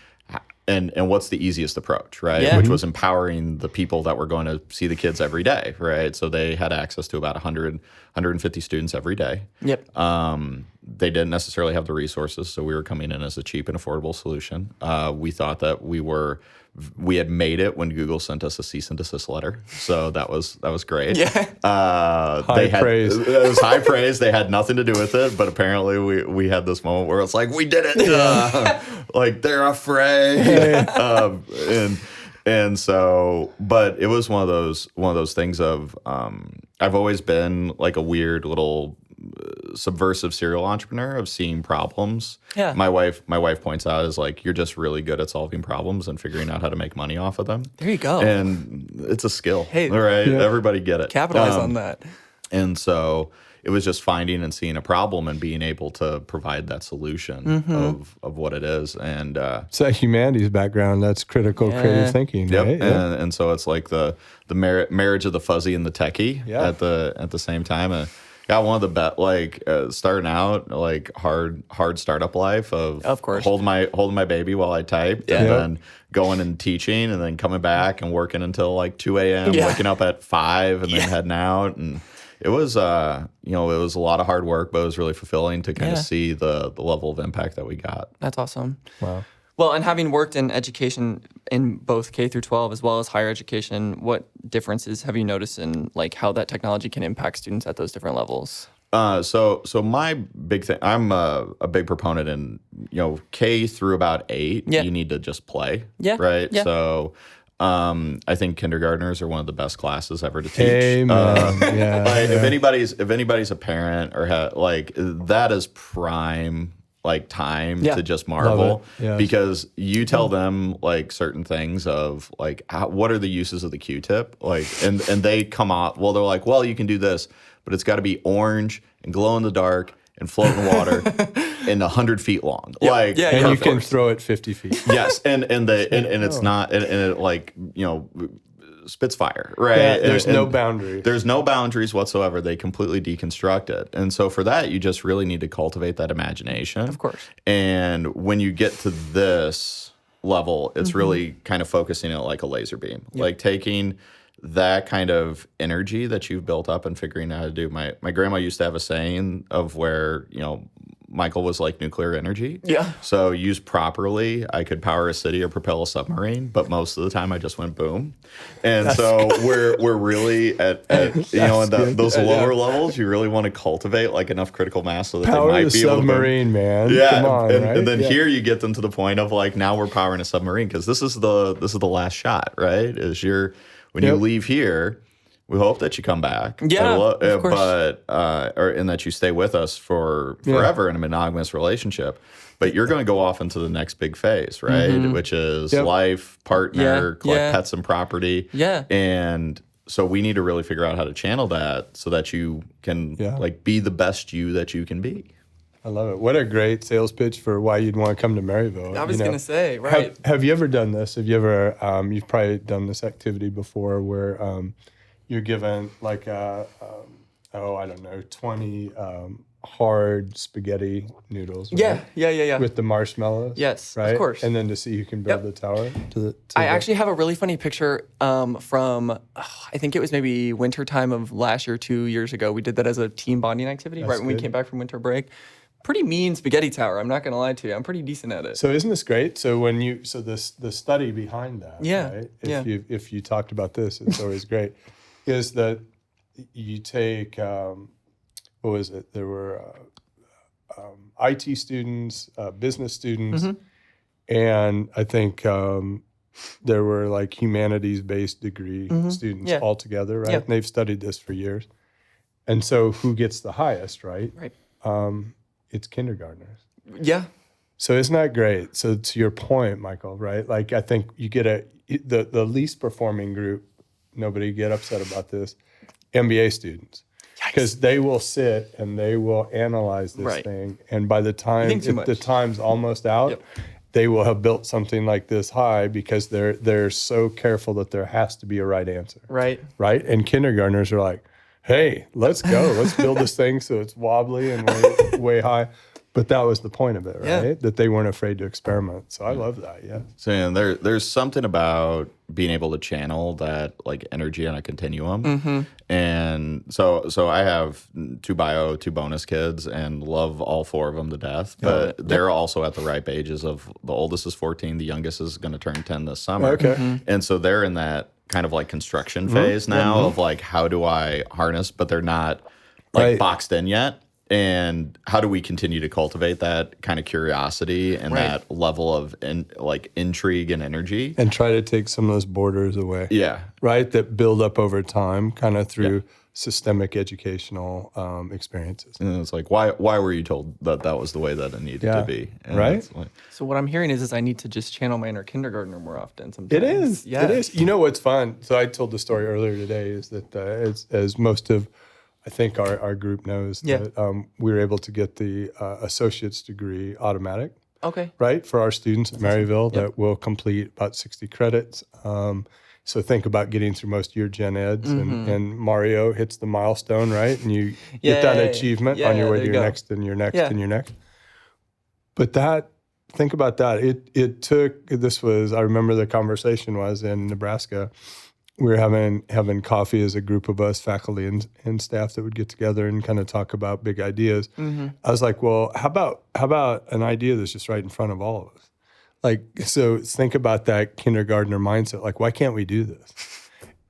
and what's the easiest approach, right? Which was empowering the people that were going to see the kids every day, right? So they had access to about 100, 150 students every day. they didn't necessarily have the resources, so we were coming in as a cheap and affordable solution. We thought that we had made it when Google sent us a cease and desist letter, so that was great. Yeah. High praise. It was high praise. They had nothing to do with it, but apparently we had this moment where it's like, we did it. Like, they're afraid. And so, but it was one of those things of I've always been like a weird little subversive serial entrepreneur of seeing problems. Yeah. My wife points out is like, you're just really good at solving problems and figuring out how to make money off of them. There you go. And it's a skill. Hey, all right, everybody get it. Capitalize on that. And so it was just finding and seeing a problem and being able to provide that solution of what it is. And it's that humanities background. That's critical creative thinking. yep. Right? And so it's like the marriage of the fuzzy and the techie at the same time. Got one of the best, like starting out, like hard startup life of course, holding my baby while I typed, and then going and teaching, and then coming back and working until like 2 a.m. Waking up at 5 and then heading out, and it was it was a lot of hard work, but it was really fulfilling to kind of see the level of impact that we got. That's awesome. Wow. Well, and having worked in education in both K through 12 as well as higher education, what differences have you noticed in like how that technology can impact students at those different levels? So my big thing, I'm a big proponent in, K through about 8, you need to just play. Yeah. Right. Yeah. So I think kindergartners are one of the best classes ever to teach. Amen. If anybody's a parent or that is prime time to just marvel, because you tell them like certain things of like what are the uses of the Q-tip, and they come out, well, they're like, well, you can do this, but it's got to be orange and glow in the dark and float in water and 100 feet long. And you can throw it 50 feet. Yes, and it's not, and it spits fire, right? Yeah, there's no boundary. There's no boundaries whatsoever. They completely deconstruct it. And so for that, you just really need to cultivate that imagination. Of course. And when you get to this level, it's really kind of focusing it like a laser beam. Yep. Like taking that kind of energy that you've built up and figuring out how to do. My grandma used to have a saying of where, Michael was like nuclear energy. Yeah. So used properly, I could power a city or propel a submarine, but most of the time I just went boom. And we're really at those lower levels, you really want to cultivate like enough critical mass so that power they might be able to submarine, man. Yeah. Come on, and then here you get them to the point of like, now we're powering a submarine, because this is the last shot, right? When you leave here, we hope that you come back. Yeah, of course. And that you stay with us for forever in a monogamous relationship. But you're going to go off into the next big phase, right? Which is life, partner, collect pets and property. Yeah. And so we need to really figure out how to channel that so that you can be the best you that you can be. I love it. What a great sales pitch for why you'd want to come to Maryville. I was going to say, right. Have you ever done this? Have you ever, you've probably done this activity before where you're given like 20 hard spaghetti noodles. Right? Yeah. With the marshmallows. Yes, right? of course. And then to see who can build the tower. I actually have a really funny picture from, I think it was maybe wintertime of last year, 2 years ago. We did that as a team bonding activity when we came back from winter break. Pretty mean spaghetti tower. I'm not going to lie to you. I'm pretty decent at it. So isn't this great? So the study behind that, right? If you talked about this, it's always great. Is that you take, what was it? There were IT students, business students, and I think there were like humanities-based degree students all together, right? And they've studied this for years. And so who gets the highest, right? Right. It's kindergartners. Yeah. So isn't that great? So to your point, Michael, right? Like I think you get the least performing group, nobody get upset about this, MBA students. Because they will sit and they will analyze this thing. And by the time the time's almost out, they will have built something like this high because they're so careful that there has to be a right answer. Right. And kindergartners are like, hey, let's go. Let's build this thing so it's wobbly and way high. But that was the point of it, right? Yeah. That they weren't afraid to experiment. So I love that. Yeah. So and there's something about being able to channel that like energy on a continuum. And so I have two bonus kids and love all four of them to death. But they're also at the ripe ages of the oldest is 14, the youngest is going to turn 10 this summer. Okay. And so they're in that kind of like construction phase now of like, how do I harness, but they're not like boxed in yet. And how do we continue to cultivate that kind of curiosity and that level of intrigue and energy? And try to take some of those borders away. Yeah. Right? That build up over time, kind of through systemic educational experiences. And it's like, why were you told that was the way that it needed to be? And right? it's like, So what I'm hearing is I need to just channel my inner kindergartner more often sometimes. It is. Yes. It is. You know what's fun? So I told the story earlier today is that as most of, I think our group knows that we were able to get the associate's degree automatic. Okay. Right? For our students at Maryville that will complete about 60 credits. So think about getting through most of your gen eds and Mario hits the milestone, right? And you get that achievement on your way to your next and your next and your next. But think about that. It took, I remember the conversation was in Nebraska. We were having coffee as a group of us, faculty and staff that would get together and kind of talk about big ideas. I was like, well, how about an idea that's just right in front of all of us? Like, so think about that kindergartner mindset. Like, why can't we do this?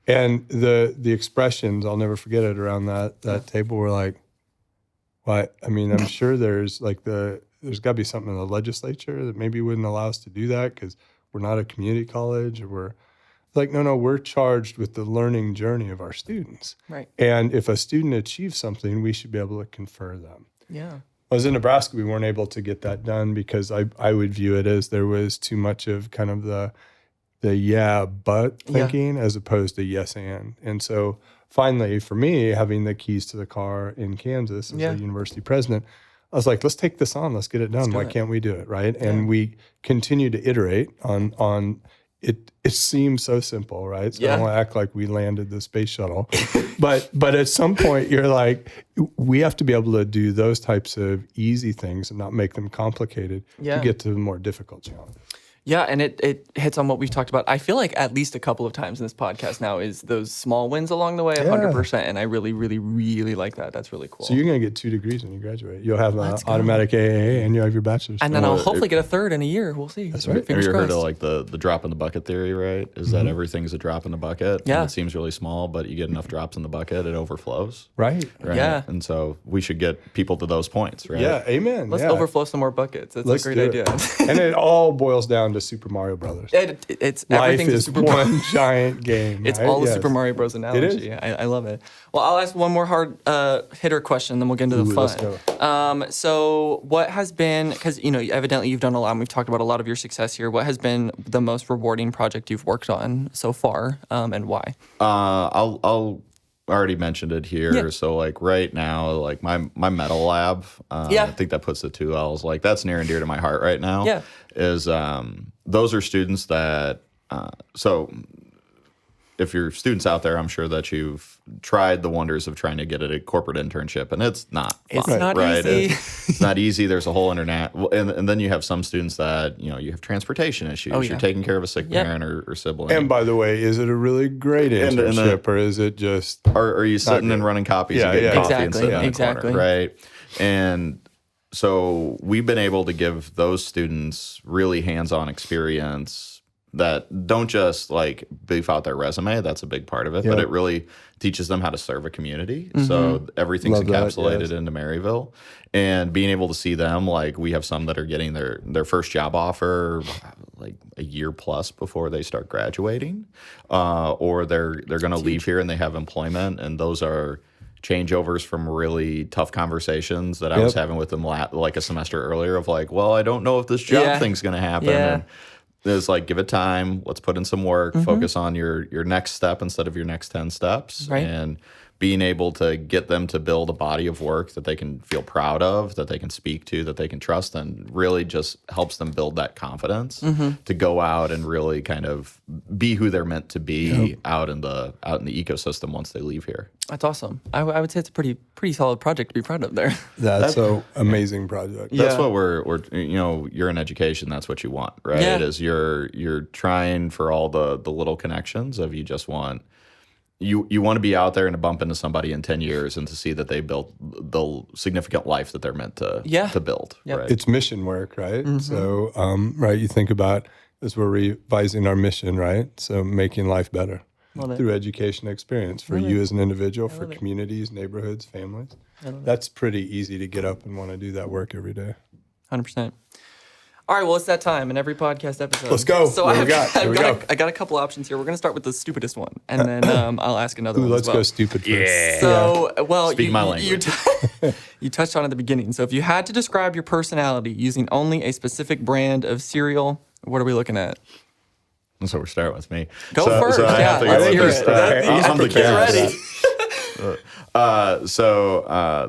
And the expressions, I'll never forget it, around that table were like, why? I mean, I'm sure there's got to be something in the legislature that maybe wouldn't allow us to do that because we're not a community college, or we're like, no, we're charged with the learning journey of our students. Right. And if a student achieves something, we should be able to confer them. Yeah. I was in Nebraska, we weren't able to get that done because I would view it as there was too much of kind of the but thinking as opposed to yes and. And so finally, for me, having the keys to the car in Kansas as a university president, I was like, let's take this on, let's get it done. Why can't we do it, right? Yeah. And we continue to iterate on it. It seems so simple, right? So I don't want to act like we landed the space shuttle. but at some point, you're like, we have to be able to do those types of easy things and not make them complicated to get to the more difficult challenges. Yeah, and it hits on what we've talked about. I feel like at least a couple of times in this podcast now is those small wins along the way, 100%. And I really, really, really like that. That's really cool. So you're going to get 2 degrees when you graduate. You'll have an automatic AAA and you'll have your bachelor's. And then I'll hopefully get a third in a year. We'll see. That's right. Have you heard of like the drop in the bucket theory, right? Is that everything's a drop in the bucket. Yeah. And it seems really small, but you get enough drops in the bucket, it overflows. Right. Yeah. And so we should get people to those points, right? Yeah, amen. Let's overflow some more buckets. That's a great idea. And it all boils down to Super Mario Brothers. It's Life everything's is Super one giant game. It's right? all the Super Mario Bros. Analogy. It is. I love it. Well, I'll ask one more hard hitter question, then we'll get into the fun. Let's go. So what has been, because evidently you've done a lot, and we've talked about a lot of your success here. What has been the most rewarding project you've worked on so far, and why? I'll already mentioned it here. Yeah. So like right now, like my metal lab, I think that puts the 2 L's. Like that's near and dear to my heart right now. Yeah. Is those are students that so if you're students out there, I'm sure that you've tried the wonders of trying to get a corporate internship, and it's not fun, it's not right? easy. It's not easy. There's a whole internet, and then you have some students that you have transportation issues. You're taking care of a sick parent or sibling. And by the way, is it a really great internship, or is it just? Are you sitting and running copies and getting coffee and sitting in the corner, right? And so we've been able to give those students really hands-on experience that don't just like beef out their resume. That's a big part of it, but it really teaches them how to serve a community. So everything's encapsulated into Maryville, and being able to see them, like we have some that are getting their first job offer like a year plus before they start graduating, or they're going to leave here and they have employment, and those are changeovers from really tough conversations that I was having with them like a semester earlier of like, well, I don't know if this job thing's going to happen. And it's like, give it time. Let's put in some work. Focus on your next step instead of your next 10 steps. Right. And being able to get them to build a body of work that they can feel proud of, that they can speak to, that they can trust, and really just helps them build that confidence to go out and really kind of be who they're meant to be out in the ecosystem once they leave here. That's awesome. I would say it's a pretty solid project to be proud of there. That's an amazing project. That's what we're you're in education. That's what you want, right? Yeah. Is you're trying for all the little connections of you just want. You want to be out there and to bump into somebody in 10 years and to see that they built the significant life that they're meant to build. Yep. Right? It's mission work, right? So, right, you think about as we're revising our mission, right? So making life better through education experience for you as an individual, for communities, neighborhoods, families. That's pretty easy to get up and want to do that work every day. 100%. All right, well, it's that time in every podcast episode. Let's go. So What we got? Here we go. I got a couple options here. We're going to start with the stupidest one, and then I'll ask another one Let's as well. go stupid first. Yeah. So, well, Speak my language. You touched on it at the beginning. So if you had to describe your personality using only a specific brand of cereal, what are we looking at? So we're starting with me. Go so, first. So I have to let's go hear with it. this. I'm the Get guest. ready.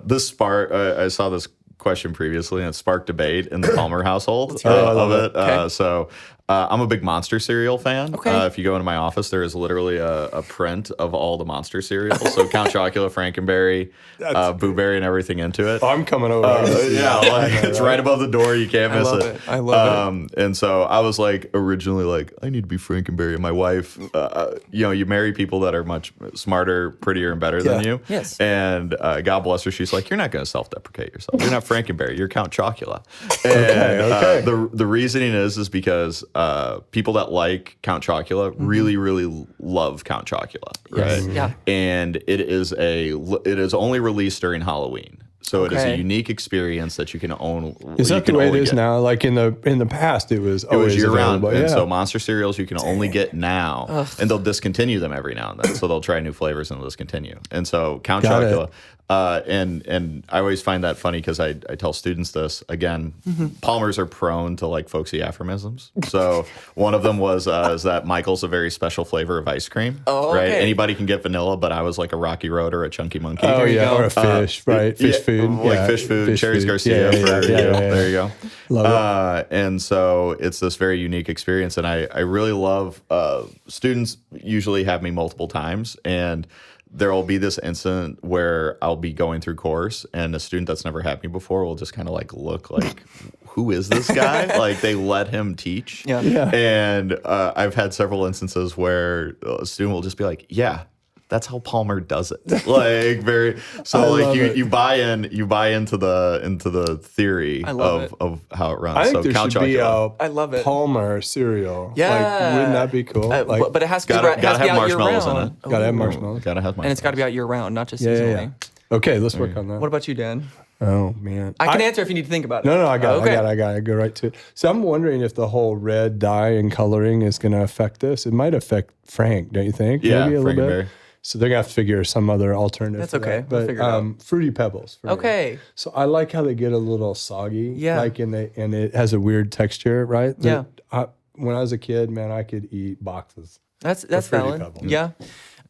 This spark. I saw this question previously, and it sparked debate in the Palmer household hear it. of it. Okay. I'm a big Monster cereal fan. Okay. If you go into my office, there is literally a print of all the Monster cereals. So Count Chocula, Frankenberry, Boo Berry, and everything into it. Oh, I'm coming over. It's right above the door. You can't miss it. I love it. And so I was like, originally like, I need to be Frankenberry. And my wife, you marry people that are much smarter, prettier, and better than you. Yes. And God bless her, she's like, you're not going to self-deprecate yourself. You're not Frankenberry. You're Count Chocula. And the reasoning is because people that like Count Chocula really, really love Count Chocula, right? Yes. Yeah. And it is only released during Halloween. So it is a unique experience that you can own. Is that the way it is now? Like in the past, it was always year round. available. And so Monster cereals you can only get now, and they'll discontinue them every now and then. So they'll try new flavors and they'll discontinue. And so Count Chocula, and I always find that funny because I tell students this again. Palmers are prone to like folksy aphorisms. So one of them was is that Michael's a very special flavor of ice cream. Oh, right? okay. Anybody can get vanilla, but I was like a Rocky Road or a Chunky Monkey. Oh yeah, or a fish, right? Fish food, like fish food. Cherries Garcia. There you go. Love it. And so it's this very unique experience, and I really love. Students usually have me multiple times, and there will be this incident where I'll be going through course, and a student that's never had me before will just kind of like look like, who is this guy? Like they let him teach. Yeah. And I've had several instances where a student will just be like, yeah, that's how Palmer does it. Like very so like you buy into the theory of how it runs. I think so there Count should be Chocula. I love it. Palmer cereal. Yeah. Like, wouldn't that be cool? But it has to Gotta be have out year marshmallows in round. it. Gotta have marshmallows. Gotta have And it's got to be out year round, not just Yeah, seasonally. yeah. Okay, let's work on that. What about you, Dan? Oh man, I can answer if you need to think about it. No, I got Okay. it. I got it. Go right to it. So I'm wondering if the whole red dye and coloring is going to affect this. It might affect Frank, don't you think? Yeah, Maybe a little Frankenberry. bit. So they're going to have to figure some other alternative. That's for okay. that. We'll But figure it out. Fruity Pebbles. For me. Okay. So I like how they get a little soggy. Yeah. Like and it has a weird texture, right? Yeah. When I was a kid, man, I could eat boxes. That's Fruity valid. Pebbles. Yeah.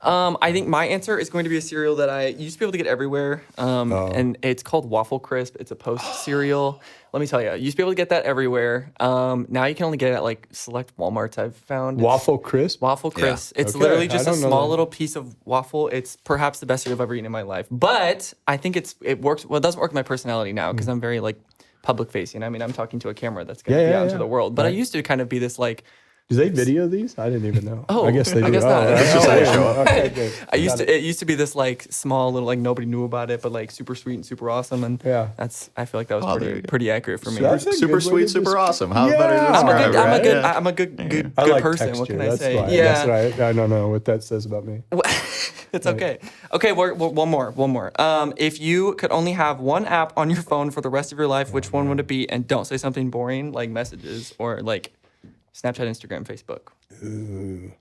I think my answer is going to be a cereal that I used to be able to get everywhere, and it's called Waffle Crisp. It's a Post cereal. Let me tell you, I used to be able to get that everywhere. Now you can only get it at like select Walmarts. I've found Waffle Crisp. Waffle Crisp. It's Okay, literally I just a don't know small that. little piece of waffle. It's perhaps the best cereal I've ever eaten in my life. But I think it works. Well, it doesn't work with my personality now because I'm very like public facing. I mean, I'm talking to a camera that's going to be out into the world. But I used to kind of be this like. Do they video these? I didn't even know. Oh, I guess they do. I guess not. That's just how they show up. Okay, good. It used to be this like small little like nobody knew about it, but like super sweet and super awesome, and Yeah. I feel like that was pretty accurate for me. That's a Super good way sweet, to super describe- awesome. How Yeah. better to describe it, right? I'm a good I like person. texture. What can I That's say? why. Yeah, That's right. I don't know what that says about me. it's okay. Okay, one more. If you could only have one app on your phone for the rest of your life, which one would it be? And don't say something boring like messages or like Snapchat, Instagram, Facebook.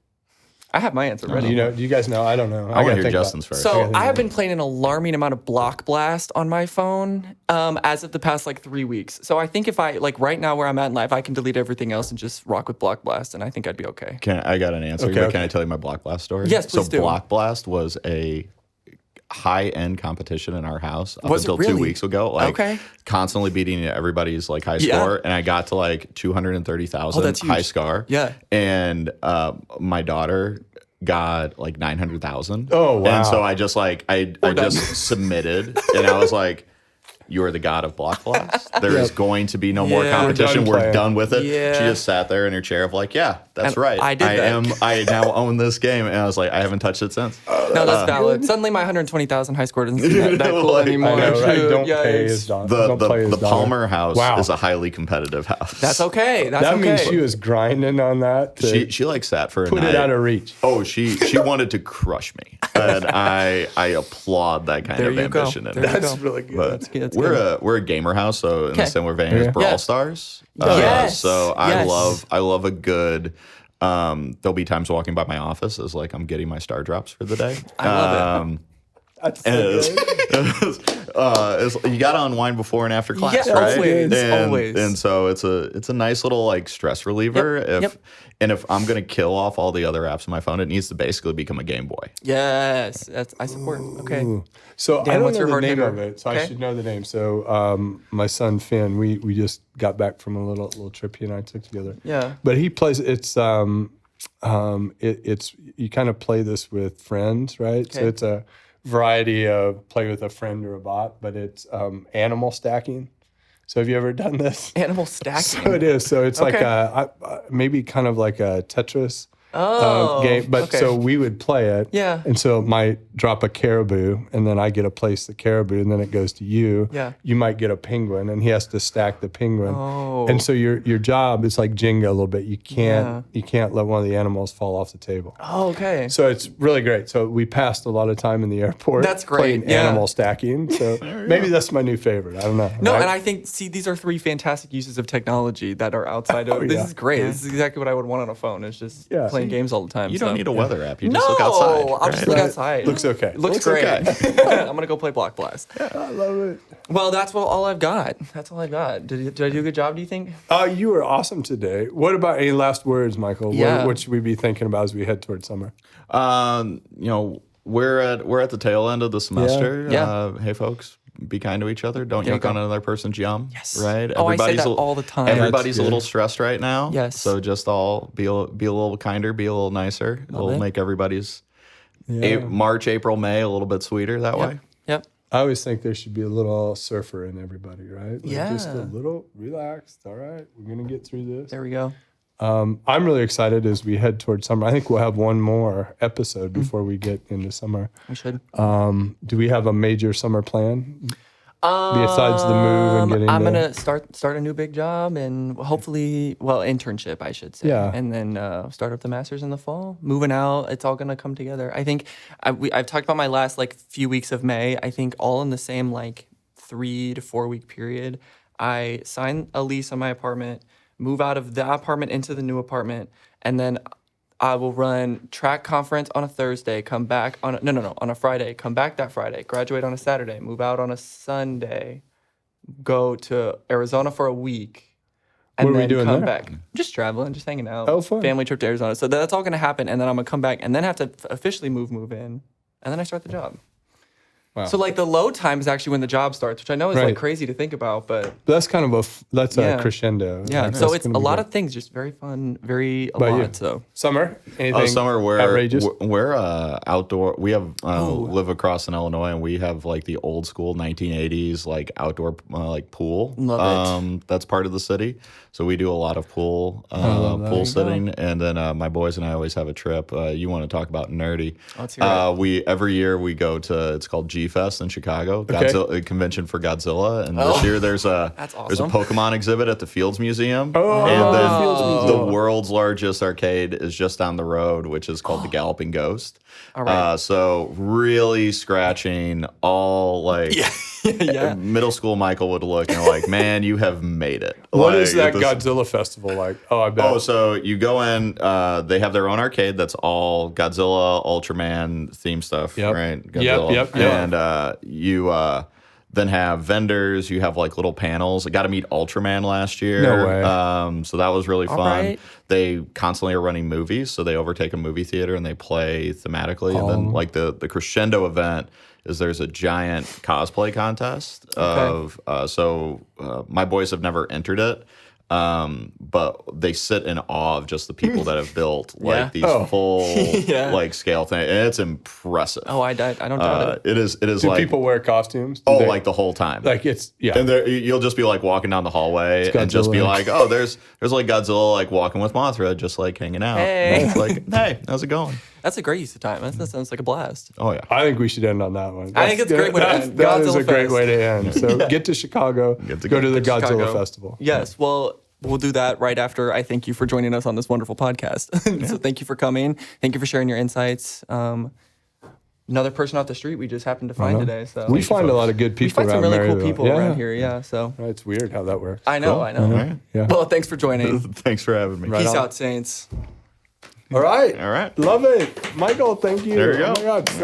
I have my answer ready. Do you guys know? I don't know. I want gotta to hear think about Justin's it. first. So I have been playing an alarming amount of Block Blast on my phone as of the past like 3 weeks. So I think if I like right now where I'm at in life, I can delete everything else and just rock with Block Blast, and I think I'd be okay. I got an answer. Okay, but okay. Can I tell you my Block Blast story? Yes, please So do. Block Blast was a high-end competition in our house up Was it until 2 really? weeks ago. Like Okay. constantly beating everybody's like high Yeah. score, and I got to like 230,000 that's huge. high score. Yeah. And my daughter got like 900,000. Oh, wow. And so I just like I done. just submitted, and I was like, "You are the god of block blast. There is going to be no more Yeah. competition. We're We're done done with it." Yeah. She just sat there in her chair of like, "Yeah, that's And right. I did that. I now own this game." And I was like, I haven't touched it since. No, that's valid. Suddenly, my 120,000 high score doesn't seem that cool Like, anymore. I know, right? Shoot, Don't pay yikes. his daughter. The Don't play his the daughter. Palmer house Wow. is a highly competitive house. That's okay. That's That okay. means she was grinding on that to She like sat for a put night. it out of reach. Oh, she wanted to crush me, and I applaud that kind There of you go. ambition. There you That's go. really good. But That's good, that's we're good. we're a gamer house, so in the Okay. similar vein as Yeah. Brawl Yeah. Stars. Yes. So I Yes. love a good. There'll be times walking by my office as like I'm getting my star drops for the day. I love it. That's so And good. you got to unwind before and after class, Yeah, right? always, and, always. And so it's a nice little like stress reliever. If I'm gonna kill off all the other apps on my phone, it needs to basically become a Game Boy. Yes, I support. Okay. Ooh. So Dan, I don't what's know your the hard name hitter? of it, so I Okay. should know the name. So my son Finn, we just got back from a little trip he and I took together. Yeah. But he plays. It's you kind of play this with friends, right? So Okay. it's a variety of play with a friend or a bot, but it's animal stacking. So have you ever done this? Animal stacking. So it is. So it's like Okay. maybe kind of like a Tetris game. But okay. so we would play it. Yeah. And so it might drop a caribou, and then I get to place the caribou, and then it goes to you. Yeah. You might get a penguin, and he has to stack the penguin. Oh. And so your job is like Jenga a little bit. You can't let one of the animals fall off the table. Oh, okay. So it's really great. So we passed a lot of time in the airport. That's great, Playing yeah. animal stacking. So maybe that's my new favorite. I don't know. No, right? and I think, these are three fantastic uses of technology that are outside of. This yeah. is great. This is exactly what I would want on a phone. It's just Yeah. playing games all the time. You so. don't need a weather app. You No, just look outside. I'll just right? look Right. outside. Looks okay. Looks Looks great. okay. I'm gonna go play Block Blast. I love it. Well, that's all I've got. That's all I've got. Did I do a good job? Do you think? You were awesome today. What about any last words, Michael? Yeah. What should we be thinking about as we head toward summer? We're at the tail end of the semester. Yeah. Hey, folks, be kind to each other. Don't There you yuck go. on another person's yum. Yes. Right. Oh, I say that all the time. Everybody's That's a little good. stressed right now. Yes. So just all be a little kinder, be a little nicer. It'll it. make everybody's Yeah. March, April, May a little bit sweeter that way. Yep. I always think there should be a little surfer in everybody, right? Like Just a Yeah. little relaxed. All right, we're gonna get through this. There we go. I'm really excited as we head toward summer. I think we'll have one more episode Mm. before we get into summer. We should. Do we have a major summer plan besides the move and getting? I'm to- gonna start a new big job and hopefully, internship, I should say. Yeah. And then start up the masters in the fall. Moving out, it's all gonna come together. I think I've talked about my last few weeks of May. I think all in the same 3 to 4 week period. I sign a lease on my apartment, move out of the apartment into the new apartment, and then I will run track conference on a Thursday, come back on a Friday, come back that Friday, graduate on a Saturday, move out on a Sunday, go to Arizona for a week, and What are we then doing come there? back. Just traveling, just hanging out. Oh, fun. Family trip to Arizona. So that's all gonna happen, and then I'm gonna come back and then have to officially move in, and then I start the job. Wow. So the low time is actually when the job starts, which I know is Right. crazy to think about, but But that's kind of that's Yeah. a crescendo. yeah. Like, So that's it's gonna a be lot great. of things, just very fun, a About you? lot. So Summer. Anything? Summer, we're outrageous. we're outdoor. We have live across in Illinois, and we have the old school 1980s outdoor pool. Love it. That's part of the city, so we do a lot of pool you sitting, and then my boys and I always have a trip. You want to talk about nerdy? Let's hear it. Every year we go to it's called G Fest in Chicago, Okay. Godzilla, a convention for Godzilla, and this year there's a That's there's a awesome. Pokemon exhibit at the Fields Museum, Oh, and then Fields Museum. the world's largest arcade is just down the road, which is called the Galloping Ghost. All right. So really scratching all yeah. middle school Michael would look and man, you have made it. What is that this- Godzilla festival like? Oh, I bet. Oh, so you go in, they have their own arcade that's all Godzilla, Ultraman theme stuff, Yep. right? Yep, Godzilla. yep, yep. And then have vendors. You have like little panels. I got to meet Ultraman last year. No way. So that was really fun. right. They constantly are running movies, so they overtake a movie theater and they play thematically. And then like the crescendo event is there's a giant cosplay contest of my boys have never entered it. But they sit in awe of just the people that have built like these full like scale things. And it's impressive. Oh, I don't doubt it. It is Do like people wear costumes? like the whole time. Like it's And you'll just be like walking down the hallway and just be like, oh, there's like Godzilla like walking with Mothra, just like hanging out. Hey. And it's like, hey, how's it going? That's a great use of time. That sounds like a blast. Oh yeah. I think we should end on that one. I think it's a great way to end. That is Godzilla a great Fest. way to end. So get to Chicago. Go to the Godzilla Chicago. Festival. Yes. Well, we'll do that right after I thank you for joining us on this wonderful podcast. So thank you for coming. Thank you for sharing your insights. Another person off the street we just happened to find today. So We find a lot of good we people find some around really cool Maryville. people around here. Yeah. So It's weird how that works. I know. Right. Yeah. Well, thanks for joining. Thanks for having me. Peace on. out, Saints. All right. All right. Love it. Michael, thank you. There you go. Oh my God.